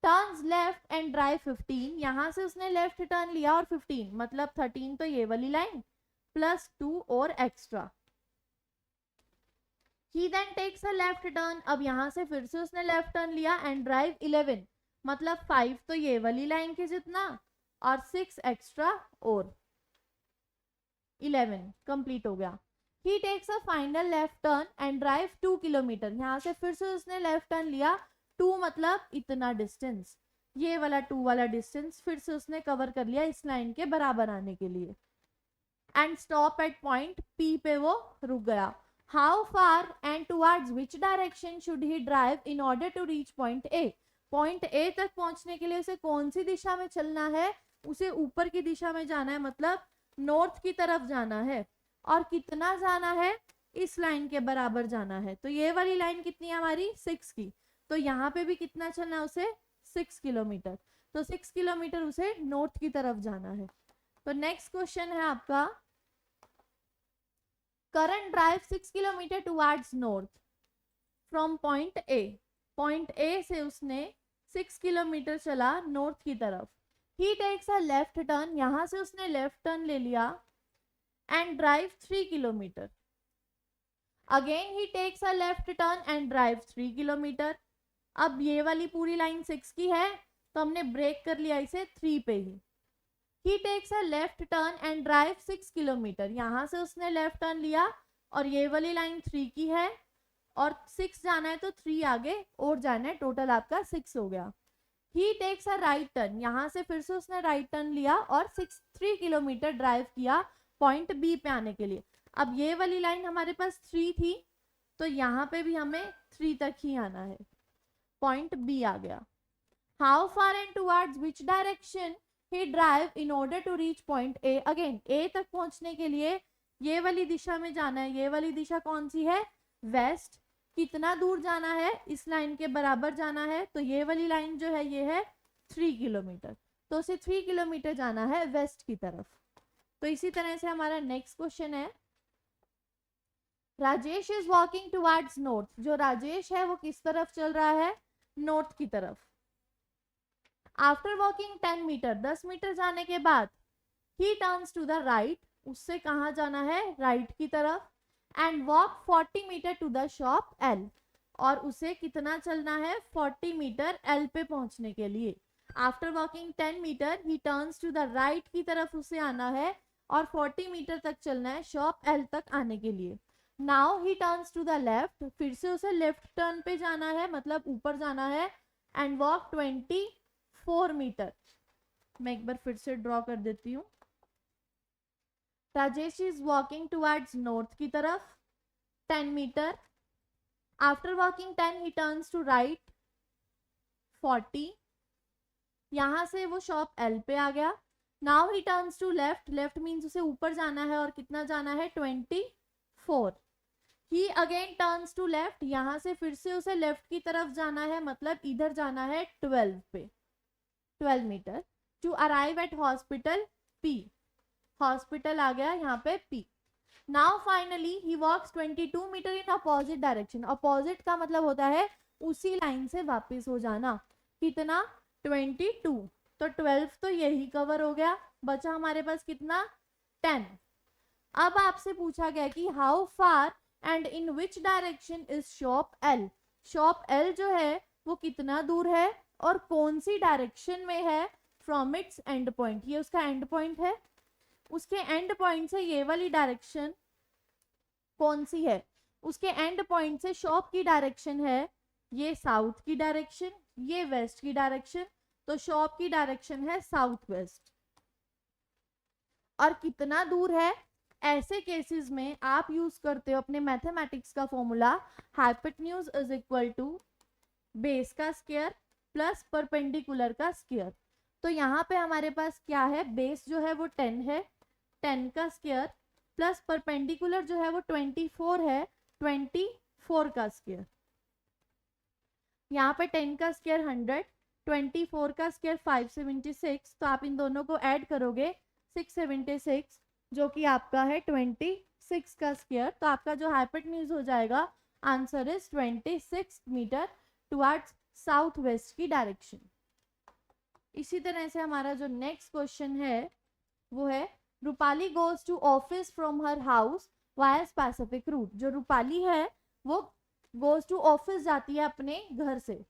Turns left and drive 15, यहां से उसने लेफ्ट टर्न लिया और 15 मतलब 13 तो ये वाली लाइन प्लस 2 और extra. He then takes a left turn, अब यहां से फिर से उसने लेफ्ट टर्न लिया एंड ड्राइव 11 मतलब 5 तो ये वाली लाइन के जितना और 6 एक्स्ट्रा और 11 कंप्लीट हो गया। He takes a final left turn and drive 2 kilometre, यहां से फिर से उसने लेफ्ट टर्न लिया, 2 मतलब इतना डिस्टेंस, ये वाला 2 वाला डिस्टेंस फिर से उसने कवर कर लिया इस लाइन के बराबर आने के लिए। And stop at point P पे वो रुक गया। How far and towards which direction should he drive in order to reach point A. Point A तक पहुंचने के लिए उसे कौन सी दिशा में चलना है, उसे ऊपर की दिशा में जाना है, मतलब नॉर्थ की तरफ जाना है। और कितना जाना है, इस लाइन के बराबर जाना है। तो ये वाली लाइन कितनी है हमारी, 6 की, तो यहाँ पे भी कितना चलना है उसे, 6 किलोमीटर। तो 6 किलोमीटर उसे नॉर्थ की तरफ जाना है। तो नेक्स्ट क्वेश्चन है आपका, करंट drive 6 kilometre towards north from point A. Point A से उसने 6 किलोमीटर चला नॉर्थ की तरफ। He takes a left turn, यहां से उसने लेफ्ट टर्न ले लिया and drive 3 kilometre. Again he takes a left turn and drive 3 kilometre. अब ये वाली पूरी लाइन 6 की है तो हमने ब्रेक कर लिया इसे 3 पे ही। He takes a left turn and drive 6 kilometre, यहां से उसने लेफ्ट टर्न लिया और ये वाली लाइन 3 की है और 6 जाना है तो 3 आगे और जाना है, टोटल आपका 6 हो गया। He takes a right turn, यहां से फिर से उसने राइट टर्न लिया और 3 किलोमीटर ड्राइव किया पॉइंट बी पे आने के लिए। अब ये वाली लाइन हमारे पास 3 थी तो यहाँ पे भी हमें 3 तक ही आना है, पॉइंट बी आ गया। How far and towards which direction he drive in order to reach point A. Again A तक पहुंचने के लिए ये वाली दिशा में जाना है, ये वाली दिशा कौन सी है, वेस्ट। कितना दूर जाना है, इस लाइन के बराबर जाना है, तो ये वाली लाइन जो है ये है 3 किलोमीटर, तो उसे 3 किलोमीटर जाना है वेस्ट की तरफ। तो इसी तरह से हमारा नेक्स्ट क्वेश्चन है, Rajesh is walking towards north. जो राजेश है वो किस तरफ चल रहा है, नॉर्थ की तरफ। आफ्टर वॉकिंग 10 मीटर, 10 मीटर जाने के बाद he turns to the right, उससे कहाँ जाना है, राइट की तरफ। And walk 40 metre to the shop L, और उसे कितना चलना है, 40 मीटर एल पे पहुंचने के लिए। After walking 10 metre he turns to the right की तरफ उसे आना है और 40 मीटर तक चलना है शॉप एल तक आने के लिए। Now he turns to the left, फिर से उसे लेफ्ट टर्न पे जाना है, मतलब ऊपर जाना है। एंड वॉक 24 मीटर, मैं एक बार फिर से ड्रॉ कर देती हूँ। Rajesh is walking towards north की तरफ 10 metre. After walking 10 he turns to right 40, यहां से वो शॉप एल पे आ गया। Now he turns to left, left means उसे ऊपर जाना है और कितना जाना है, 24। He again turns to left, यहां से फिर से उसे लेफ्ट की तरफ जाना है, मतलब इधर जाना है 12 पे, 12 metre to arrive at hospital P. Hospital आ गया यहाँ पे P. Now finally he walks 22 metre in opposite direction. Opposite का मतलब होता है उसी लाइन से वापस हो जाना। कितना, 22, तो 12 तो यही कवर हो गया, बचा हमारे पास कितना, 10। अब आपसे पूछा गया कि how far and in which direction is shop L. Shop L जो है वो कितना दूर है और कौन सी डायरेक्शन में है फ्रॉम इट्स एंड पॉइंट, ये उसका एंड पॉइंट है, उसके एंड पॉइंट से ये वाली डायरेक्शन कौन सी है, उसके एंड पॉइंट से शॉप की डायरेक्शन है ये साउथ की डायरेक्शन, ये वेस्ट की डायरेक्शन, तो शॉप की डायरेक्शन है साउथ वेस्ट। और कितना दूर है, ऐसे केसेस में आप यूज करते हो अपने मैथमेटिक्स का formula, hypotenuse is equal to base का स्क्वायर प्लस परपेंडिकुलर का स्क्वायर। तो यहाँ पे हमारे पास क्या है, बेस जो है वो 10 है, 10 का स्क्वायर प्लस परपेंडिकुलर जो है वो 24 है, 24 का स्क्वायर। यहाँ पे 10 का स्क्वायर 100, 24 का स्क्वायर 576, तो आप इन दोनों को ऐड करोगे 676 जो कि आपका है 26 का स्क्वायर। तो आपका जो हाइपोटेन्यूज हो जाएगा, answer is 26 metre towards south west की डायरेक्शन। इसी तरह से हमारा जो नेक्स्ट क्वेश्चन है वो है Rupali goes to office from her house via specific route. जो रूपाली है वो गोज टू ऑफिस जाती है अपने घर से,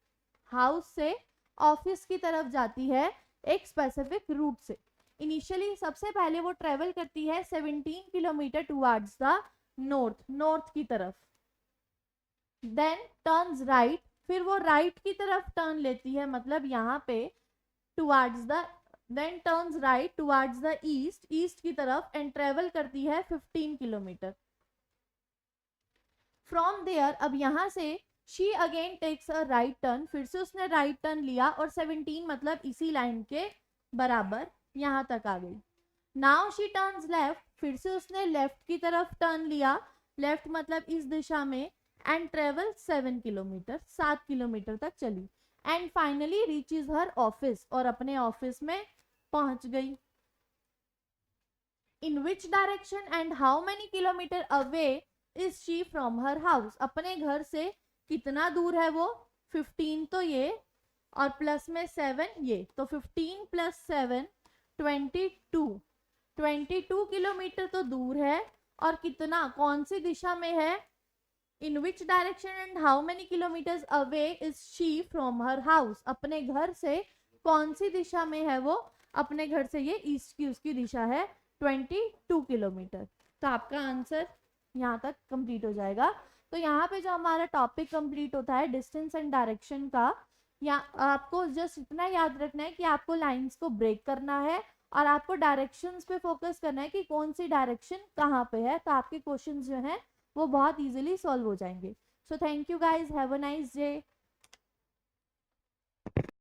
हाउस से ऑफिस की तरफ जाती है एक स्पेसिफिक रूट से। इनिशियली सबसे पहले वो ट्रेवल करती है 17 kilometre towards the north, north की तरफ, देन टर्न्स राइट, फिर वो राइट की तरफ टर्न लेती है, मतलब यहाँ पे towards the, then turns right towards the east, east की तरफ, एंड ट्रेवल करती है 15 किलोमीटर। फ्रॉम देयर, अब यहाँ से she again takes a right turn, फिर से उसने राइट टर्न लिया और 17 मतलब इसी लाइन के बराबर यहाँ तक आ गई। नाउ शी टर्न्स लेफ्ट, फिर से उसने लेफ्ट की तरफ टर्न लिया, लेफ्ट मतलब इस दिशा में, एंड ट्रेवल 7 किलोमीटर, 7 किलोमीटर तक चली, and finally reaches her office, और अपने ऑफिस में पहुंच गई। In which direction and how many kilometre away is she from her house, अपने घर से कितना दूर है वो, 15 तो ये और प्लस में 7 ये, तो 15 प्लस 7 22, 22 किलोमीटर तो दूर है, और कितना, कौन सी दिशा में है, in which direction and how many kilometres away is she from her house, अपने घर से कौन सी दिशा में है वो, अपने घर से ये ईस्ट की उसकी दिशा है 22 किलोमीटर। तो आपका आंसर यहाँ तक कंप्लीट हो जाएगा। तो यहाँ पे जो हमारा टॉपिक कंप्लीट होता है डिस्टेंस एंड डायरेक्शन का, या आपको जस्ट इतना याद रखना है कि आपको लाइंस को ब्रेक करना है और आपको डायरेक्शंस पे फोकस करना है कि कौन सी डायरेक्शन कहाँ पे है, तो आपके क्वेश्चंस जो हैं वो बहुत इजीली सॉल्व हो जाएंगे। So thank you guys, have a nice day.